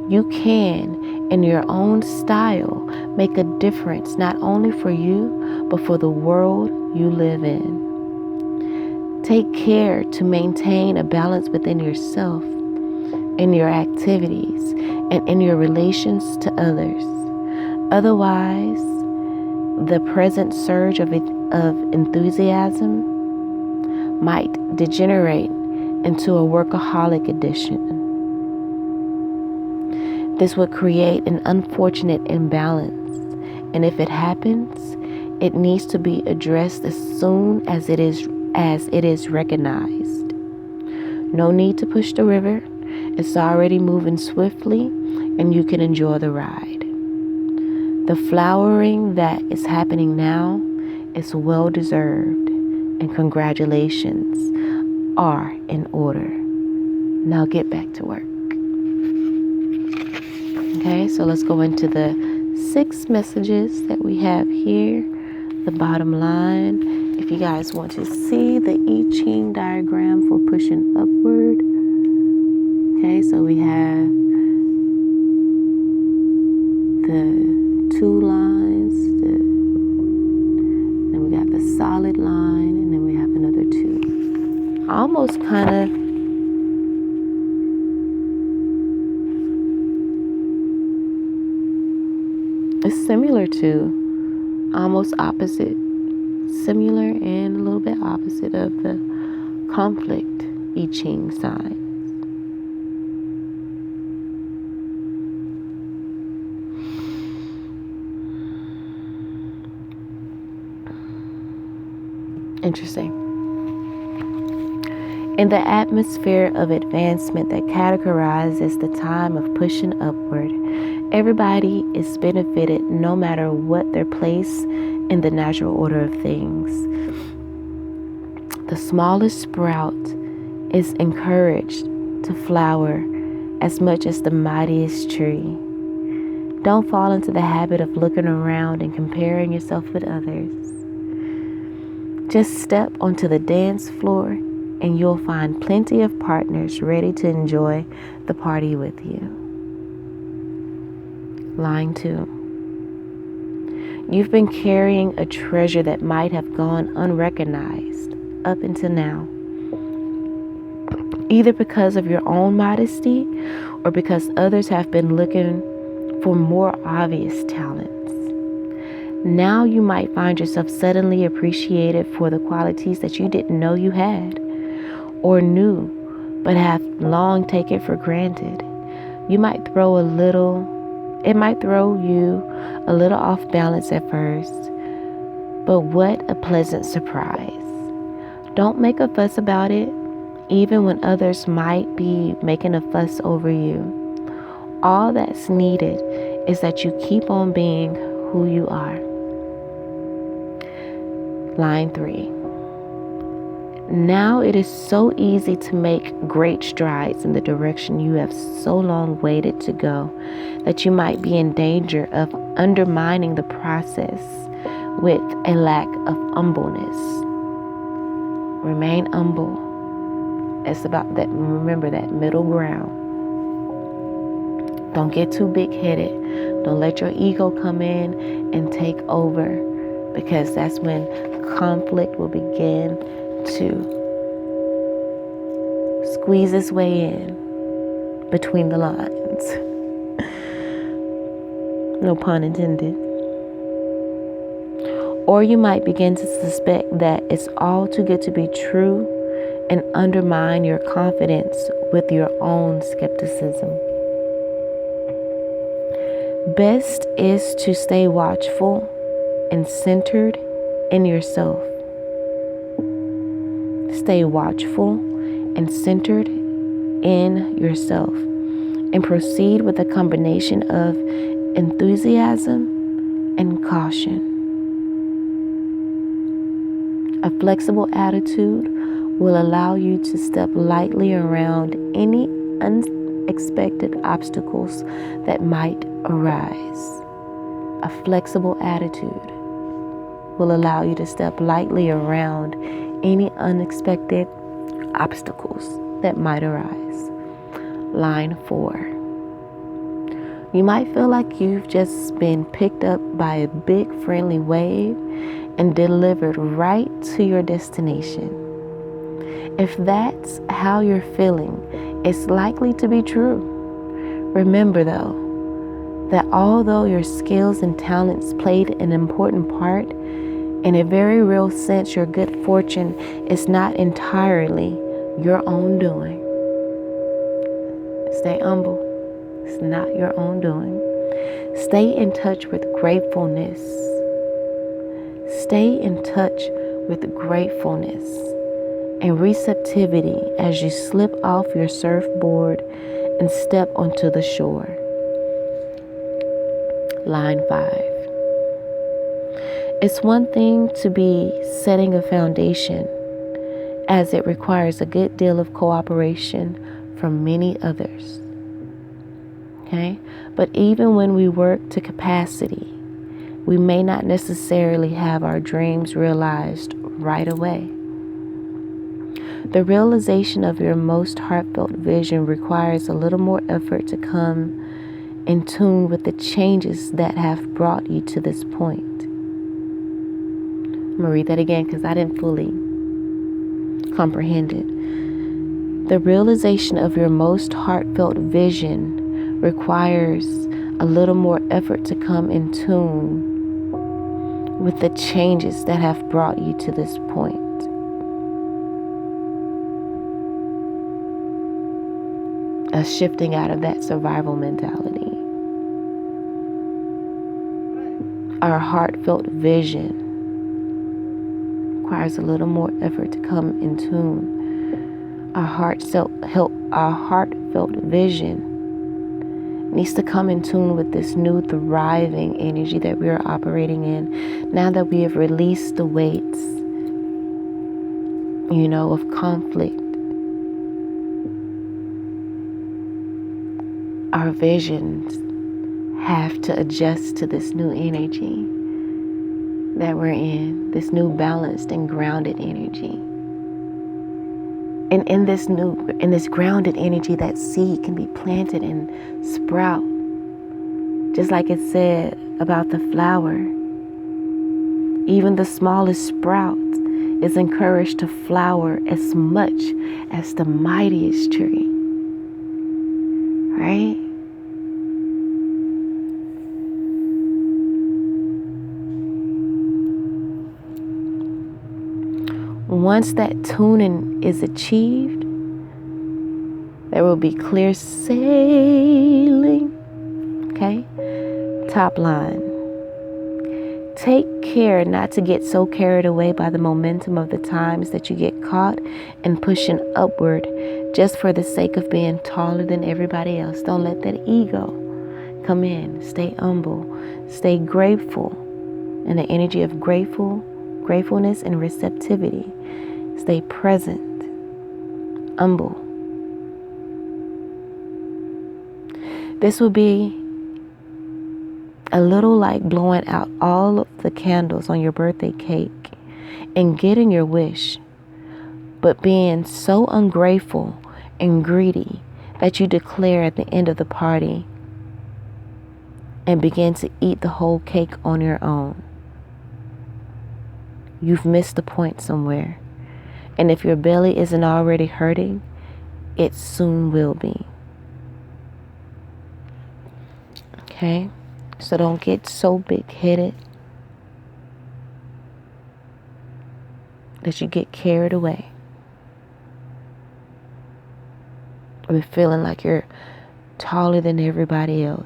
You can, in your own style, make a difference not only for you, but for the world you live in. Take care to maintain a balance within yourself, in your activities, and in your relations to others. Otherwise, the present surge of enthusiasm might degenerate into a workaholic addiction. This would create an unfortunate imbalance, and if it happens, it needs to be addressed as soon as it is recognized. No need to push the river. It's already moving swiftly, and you can enjoy the ride. The flowering that is happening now is well deserved, and congratulations are in order. Now get back to work. Okay, so let's go into the 6 messages that we have here. The bottom line, if you guys want to see the I Ching diagram for pushing upward. Okay, so we have the 2 lines, then we got the solid line, almost kind of it's similar to, almost opposite, similar and a little bit opposite of the conflict I Ching sign. Interesting. In the atmosphere of advancement that categorizes the time of pushing upward, everybody is benefited no matter what their place in the natural order of things. The smallest sprout is encouraged to flower as much as the mightiest tree. Don't fall into the habit of looking around and comparing yourself with others. Just step onto the dance floor and you'll find plenty of partners ready to enjoy the party with you. Line 2. You've been carrying a treasure that might have gone unrecognized up until now, either because of your own modesty or because others have been looking for more obvious talents. Now you might find yourself suddenly appreciated for the qualities that you didn't know you had or knew but have long taken for granted. It might throw you a little off balance at first, but what a pleasant surprise. Don't make a fuss about it, even when others might be making a fuss over you. All that's needed is that you keep on being who you are. Line 3. Now it is so easy to make great strides in the direction you have so long waited to go that you might be in danger of undermining the process with a lack of humbleness. Remain humble. It's about that, remember that middle ground. Don't get too big-headed. Don't let your ego come in and take over, because that's when conflict will begin to squeeze its way in between the lines. No pun intended. Or you might begin to suspect that it's all too good to be true and undermine your confidence with your own skepticism. Best is to stay watchful and centered in yourself. Stay watchful and centered in yourself and proceed with a combination of enthusiasm and caution. A flexible attitude will allow you to step lightly around any unexpected obstacles that might arise. A flexible attitude will allow you to step lightly around any unexpected obstacles that might arise. Line 4. You might feel like you've just been picked up by a big friendly wave and delivered right to your destination. If that's how you're feeling, it's likely to be true. Remember though, that although your skills and talents played an important part, in a very real sense, your good fortune is not entirely your own doing. Stay humble. It's not your own doing. Stay in touch with gratefulness. Stay in touch with gratefulness and receptivity as you slip off your surfboard and step onto the shore. Line 5. It's one thing to be setting a foundation, as it requires a good deal of cooperation from many others. Okay? But even when we work to capacity, we may not necessarily have our dreams realized right away. The realization of your most heartfelt vision requires a little more effort to come in tune with the changes that have brought you to this point. I'm going to read that again because I didn't fully. comprehended. The realization of your most heartfelt vision requires a little more effort to come in tune with the changes that have brought you to this point. A shifting out of that survival mentality. Our heartfelt vision requires a little more effort to come in tune. Our heartfelt vision needs to come in tune with this new thriving energy that we are operating in now that we have released the weights, of conflict. Our visions have to adjust to this new energy that we're in, this new balanced and grounded energy. And in this grounded energy, that seed can be planted and sprout. Just like it said about the flower. Even the smallest sprout is encouraged to flower as much as the mightiest tree. Right? Once that tuning is achieved, there will be clear sailing. Okay? Top line. Take care not to get so carried away by the momentum of the times that you get caught and pushing upward just for the sake of being taller than everybody else. Don't let that ego come in. Stay humble. Stay grateful in the energy of gratefulness and receptivity. Stay present, humble. This will be a little like blowing out all of the candles on your birthday cake and getting your wish, but being so ungrateful and greedy that you declare at the end of the party and begin to eat the whole cake on your own. You've missed the point somewhere. And if your belly isn't already hurting, it soon will be. Okay? So don't get so big-headed that you get carried away with feeling like you're taller than everybody else.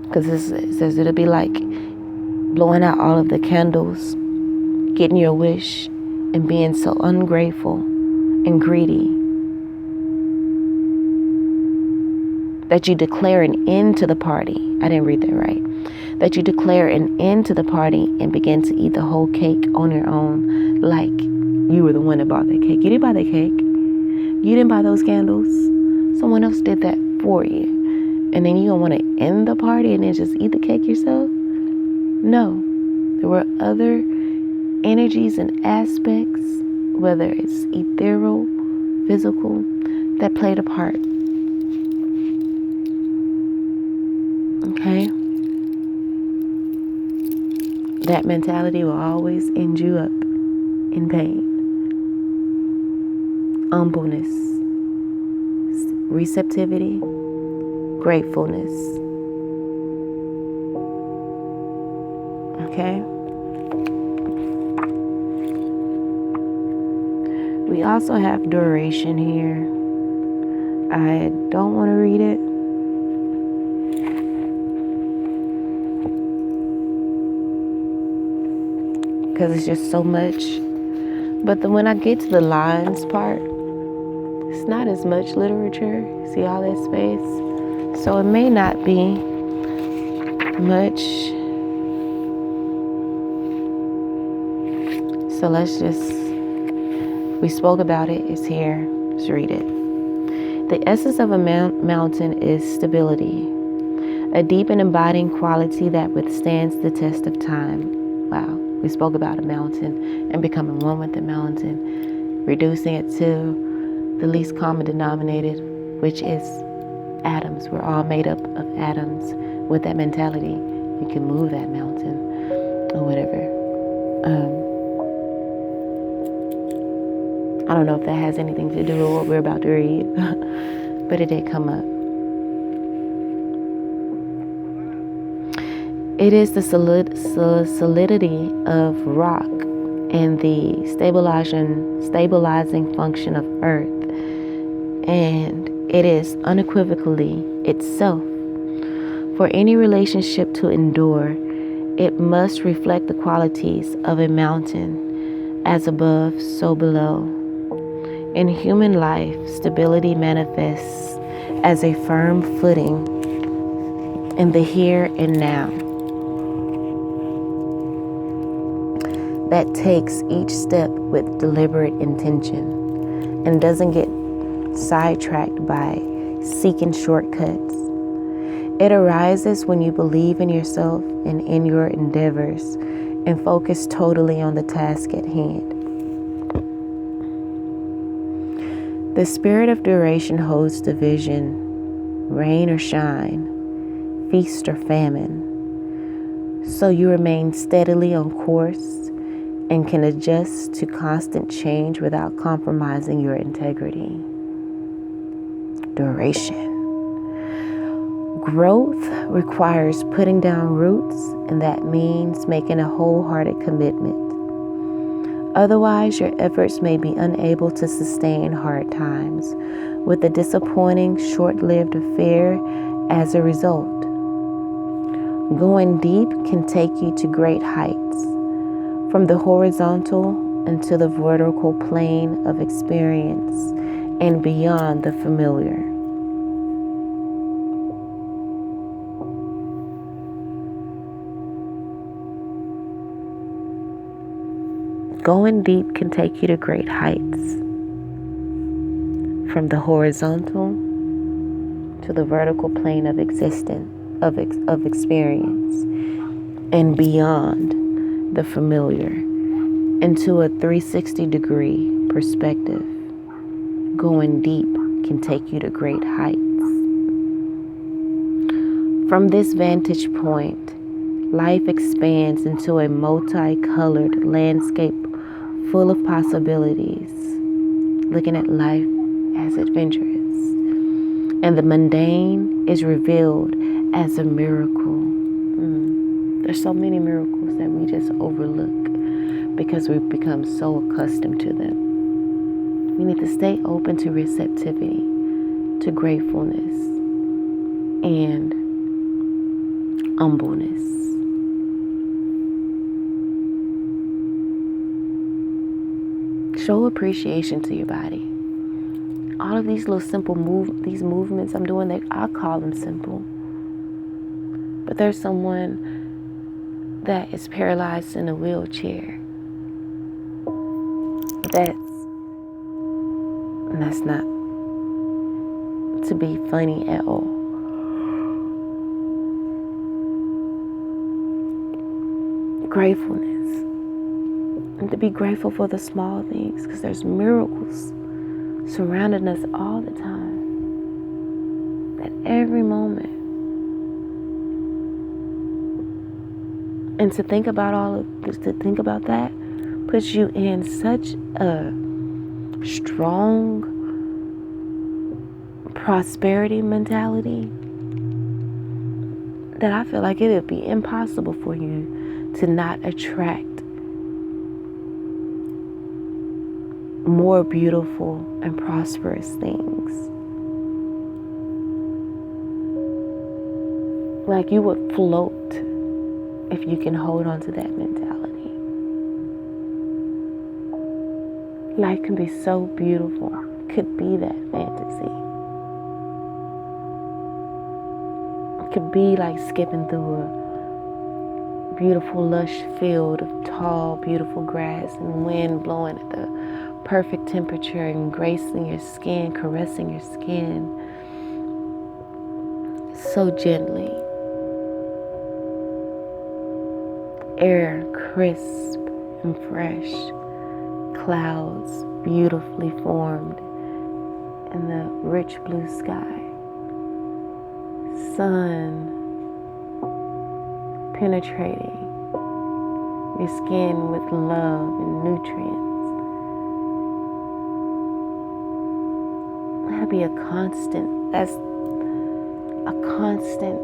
Because it says it'll be like blowing out all of the candles, getting your wish, and being so ungrateful and greedy that you declare an end to the party. I didn't read that right. That you declare an end to the party and begin to eat the whole cake on your own, like you were the one that bought that cake. You didn't buy that cake. You didn't buy those candles. Someone else did that for you. And then you don't want to end the party and then just eat the cake yourself? No. There were other energies and aspects, whether it's ethereal, physical, that played a part. Okay? That mentality will always end you up in pain. Humbleness, receptivity, gratefulness. Okay? We also have duration here. I don't want to read it. Because it's just so much. But then when I get to the lines part, it's not as much literature. See all that space? So it may not be much. So we spoke about it. It's here. Let's read it. The essence of a mountain is stability, a deep and abiding quality that withstands the test of time. Wow. We spoke about a mountain and becoming one with the mountain, reducing it to the least common denominator, which is atoms. We're all made up of atoms. With that mentality, you can move that mountain or whatever. I don't know if that has anything to do with what we're about to read, but it did come up. It is the solidity of rock and the stabilizing function of earth, and it is unequivocally itself. For any relationship to endure, it must reflect the qualities of a mountain, as above, so below. In human life, stability manifests as a firm footing in the here and now that takes each step with deliberate intention and doesn't get sidetracked by seeking shortcuts. It arises when you believe in yourself and in your endeavors and focus totally on the task at hand. The spirit of duration holds division, rain or shine, feast or famine. So you remain steadily on course and can adjust to constant change without compromising your integrity. Duration. Growth requires putting down roots, and that means making a wholehearted commitment. Otherwise, your efforts may be unable to sustain hard times, with a disappointing, short-lived affair as a result. Going deep can take you to great heights, from the horizontal into the vertical plane of experience and beyond the familiar. Going deep can take you to great heights, from the horizontal to the vertical plane of existence, of experience, and beyond the familiar, into a 360-degree perspective. Going deep can take you to great heights. From this vantage point, life expands into a multicolored landscape full of possibilities, looking at life as adventurous. And the mundane is revealed as a miracle. There's so many miracles that we just overlook because we've become so accustomed to them. We need to stay open to receptivity, to gratefulness, and humbleness. Show appreciation to your body. All of these little simple these movements I'm doing, I call them simple. But there's someone that is paralyzed in a wheelchair. That's not to be funny at all. Gratefulness. And to be grateful for the small things, because there's miracles surrounding us all the time. At every moment. And to think about that puts you in such a strong prosperity mentality that I feel like it would be impossible for you to not attract more beautiful and prosperous things. Like you would float if you can hold on to that mentality. Life can be so beautiful. It could be that fantasy. It could be like skipping through a beautiful, lush field of tall, beautiful grass and wind blowing at the perfect temperature and gracing your skin, caressing your skin so gently. Air crisp and fresh, clouds beautifully formed, and the rich blue sky. sun penetrating your skin with love and nutrients. That'll be a constant. That's a constant.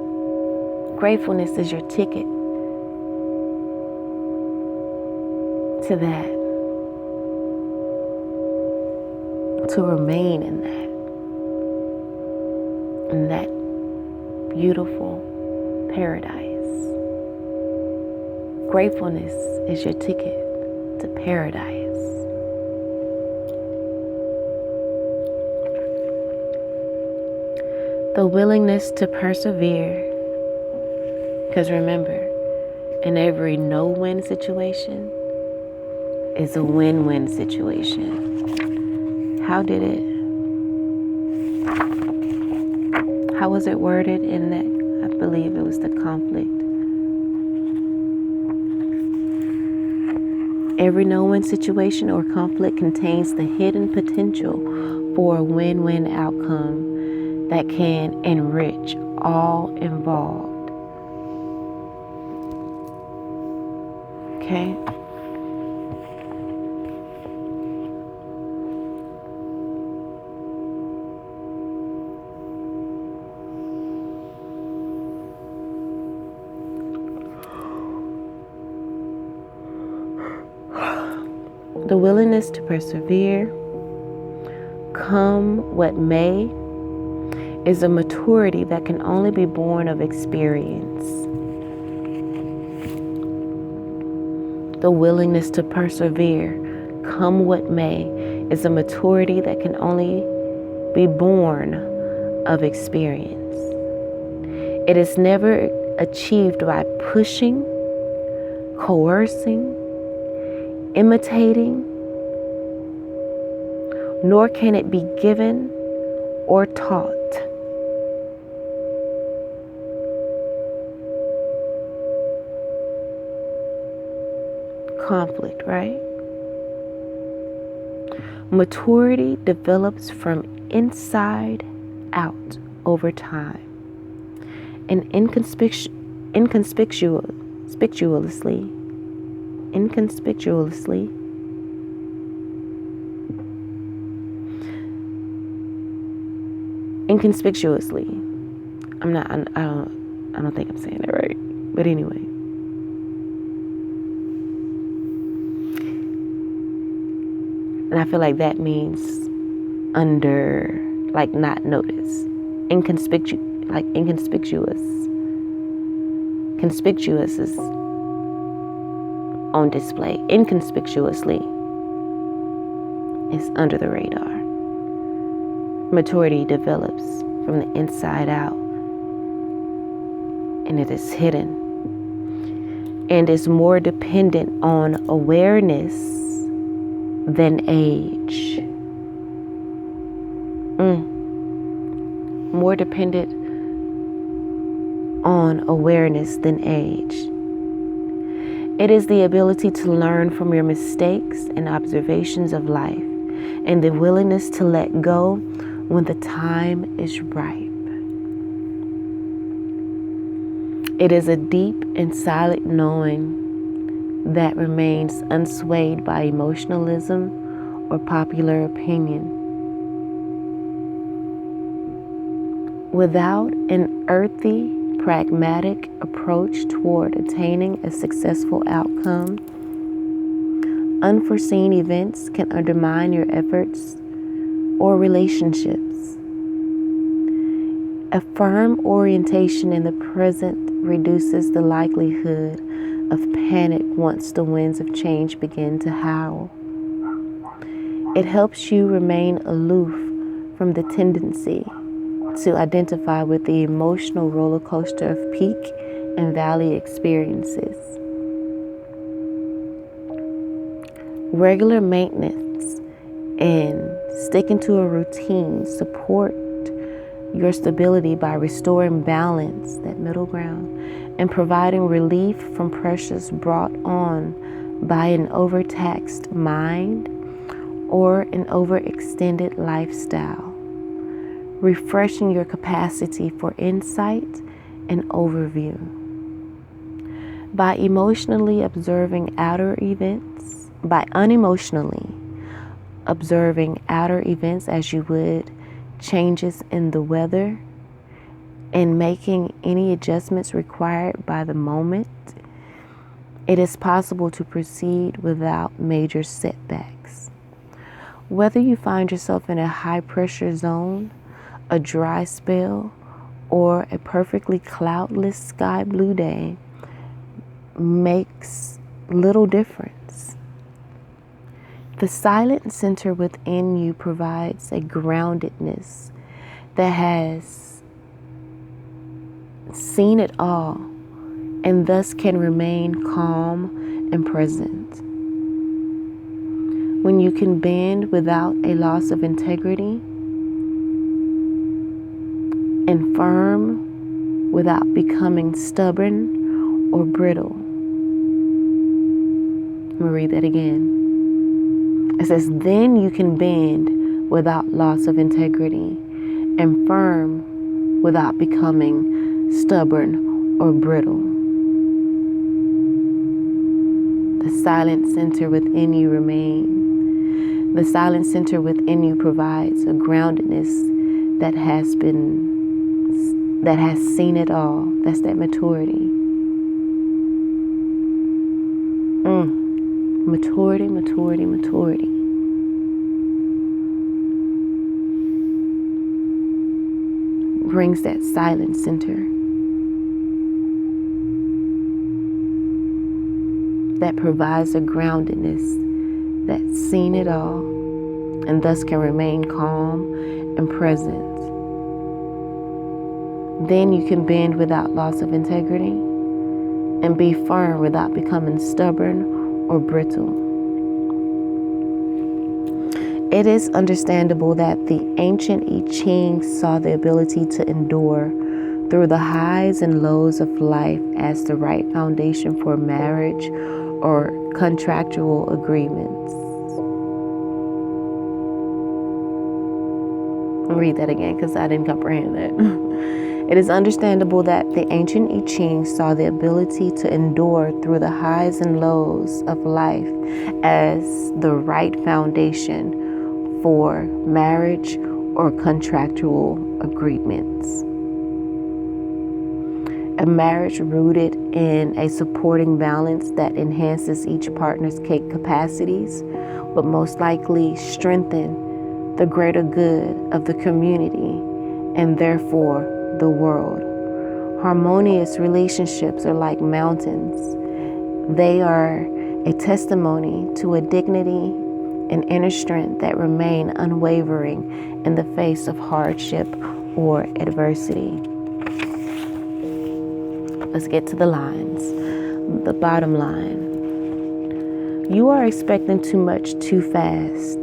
Gratefulness is your ticket to that. To remain in that beautiful paradise. Gratefulness is your ticket to paradise. The willingness to persevere. Because remember, in every no-win situation is a win-win situation. How was it worded in that? I believe it was the conflict. Every no-win situation or conflict contains the hidden potential for a win-win outcome that can enrich all involved. Okay? The willingness to persevere, come what may, is a maturity that can only be born of experience. The willingness to persevere, come what may, is a maturity that can only be born of experience. It is never achieved by pushing, coercing, imitating, nor can it be given or taught. Conflict, right? Maturity develops from inside out over time and inconspicuously I don't think I'm saying it right, but anyway. And I feel like that means not notice. Inconspicuous. Conspicuous is on display. Inconspicuously is under the radar. Maturity develops from the inside out, and it is hidden and is more dependent on awareness than age. More dependent on awareness than age. It is the ability to learn from your mistakes and observations of life, and the willingness to let go when the time is ripe. It is a deep and silent knowing that remains unswayed by emotionalism or popular opinion. Without an earthy, pragmatic approach toward attaining a successful outcome, unforeseen events can undermine your efforts or relationships. A firm orientation in the present reduces the likelihood of panic once the winds of change begin to howl. It helps you remain aloof from the tendency to identify with the emotional roller coaster of peak and valley experiences. Regular maintenance and sticking to a routine support your stability by restoring balance, that middle ground, and providing relief from pressures brought on by an overtaxed mind or an overextended lifestyle. refreshing your capacity for insight and overview. By unemotionally observing outer events as you would changes in the weather and making any adjustments required by the moment, it is possible to proceed without major setbacks. Whether you find yourself in a high pressure zone, a dry spell, or a perfectly cloudless sky blue day makes little difference. The silent center within you provides a groundedness that has seen it all and thus can remain calm and present. When you can bend without a loss of integrity and firm without becoming stubborn or brittle. Let me read that again. It says, then you can bend without loss of integrity and firm without becoming stubborn or brittle. The silent center within you remains. The silent center within you provides a groundedness that has seen it all. That's that maturity. Maturity. Brings that silent center that provides a groundedness that's seen it all and thus can remain calm and present. Then you can bend without loss of integrity and be firm without becoming stubborn or brittle. It is understandable that the ancient I Ching saw the ability to endure through the highs and lows of life as the right foundation for marriage or contractual agreements. I'll read that again because I didn't comprehend that. It is understandable that the ancient I Ching saw the ability to endure through the highs and lows of life as the right foundation for marriage or contractual agreements. A marriage rooted in a supporting balance that enhances each partner's capacities will most likely strengthen the greater good of the community and therefore the world. Harmonious relationships are like mountains. They are a testimony to a dignity and inner strength that remain unwavering in the face of hardship or adversity. Let's get to the lines. The bottom line. You are expecting too much too fast,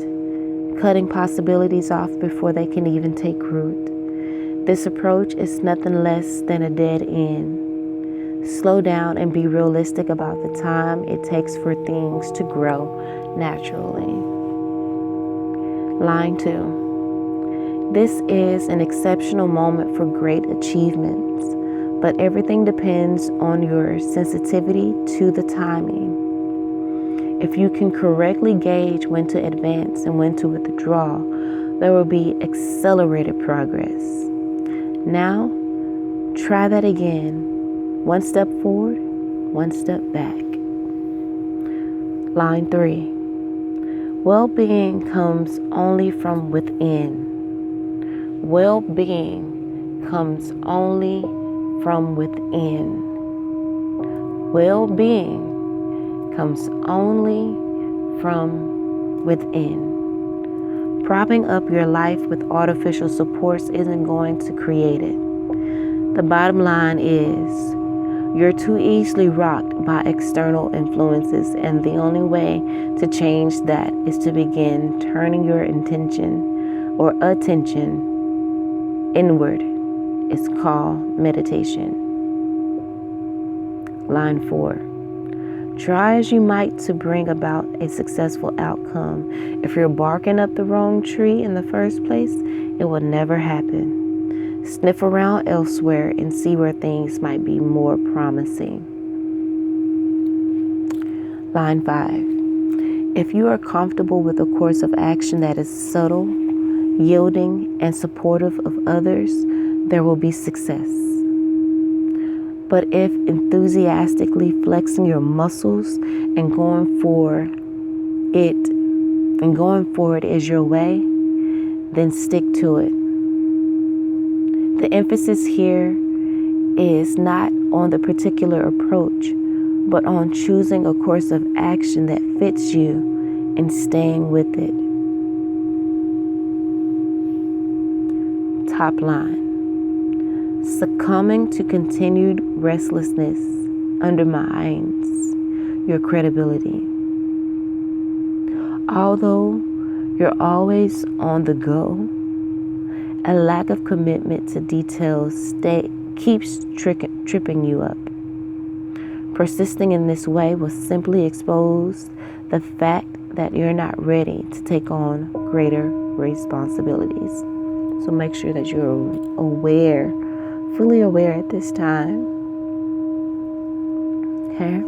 cutting possibilities off before they can even take root. This approach is nothing less than a dead end. Slow down and be realistic about the time it takes for things to grow naturally. Line 2. This is an exceptional moment for great achievements, but everything depends on your sensitivity to the timing. If you can correctly gauge when to advance and when to withdraw, there will be accelerated progress. Now, try that again. One step forward, one step back. Line 3. Well-being comes only from within. Well-being comes only from within. Well-being comes only from within. Propping up your life with artificial supports isn't going to create it. The bottom line is, you're too easily rocked by external influences, and the only way to change that is to begin turning your attention inward. It's called meditation. Line 4. Try as you might to bring about a successful outcome. If you're barking up the wrong tree in the first place, it will never happen. Sniff around elsewhere and see where things might be more promising. Line 5. If you are comfortable with a course of action that is subtle, yielding, and supportive of others, there will be success. But if enthusiastically flexing your muscles and going for it is your way, then stick to it. The emphasis here is not on the particular approach, but on choosing a course of action that fits you and staying with it. Top line. Succumbing to continued restlessness undermines your credibility. Although you're always on the go, a lack of commitment to details keeps tripping you up. Persisting in this way will simply expose the fact that you're not ready to take on greater responsibilities. So make sure that you're fully aware at this time. Okay?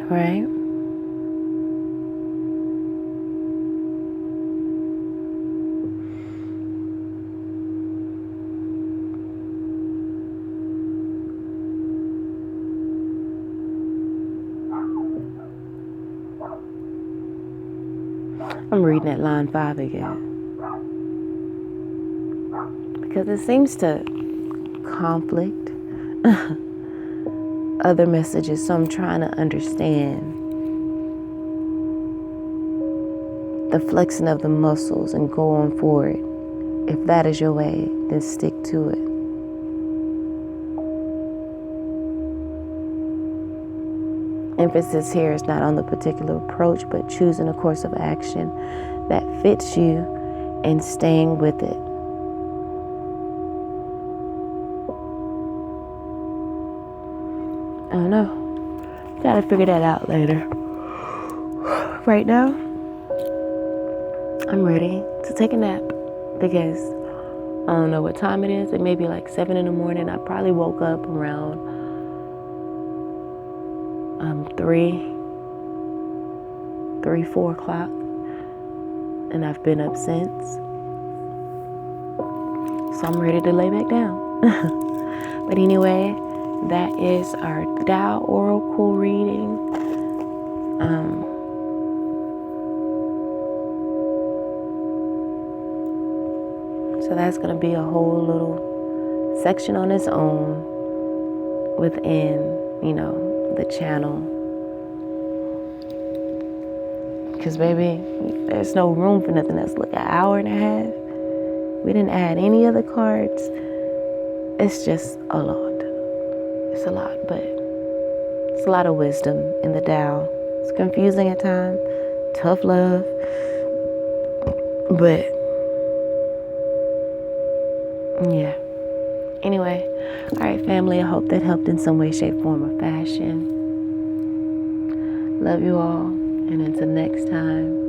All right? I'm reading at line 5 again, because it seems to conflict other messages, so I'm trying to understand the flexing of the muscles and going for it. If that is your way, then stick to it. Emphasis here is not on the particular approach, but choosing a course of action that fits you and staying with it. I don't know. Gotta figure that out later. Right now, I'm ready to take a nap because I don't know what time it is. It may be like 7 in the morning. I probably woke up around 4 o'clock, and I've been up since. So I'm ready to lay back down. But anyway, that is our Tao Oracle reading. So that's going to be a whole little section on its own within, the channel. Because, baby, there's no room for nothing else. Look, an hour and a half. We didn't add any other cards. It's just a lot. It's a lot, but it's a lot of wisdom in the Tao. It's confusing at times. Tough love. But, yeah. Anyway, all right, family. I hope that helped in some way, shape, form, or fashion. Love you all. And until next time.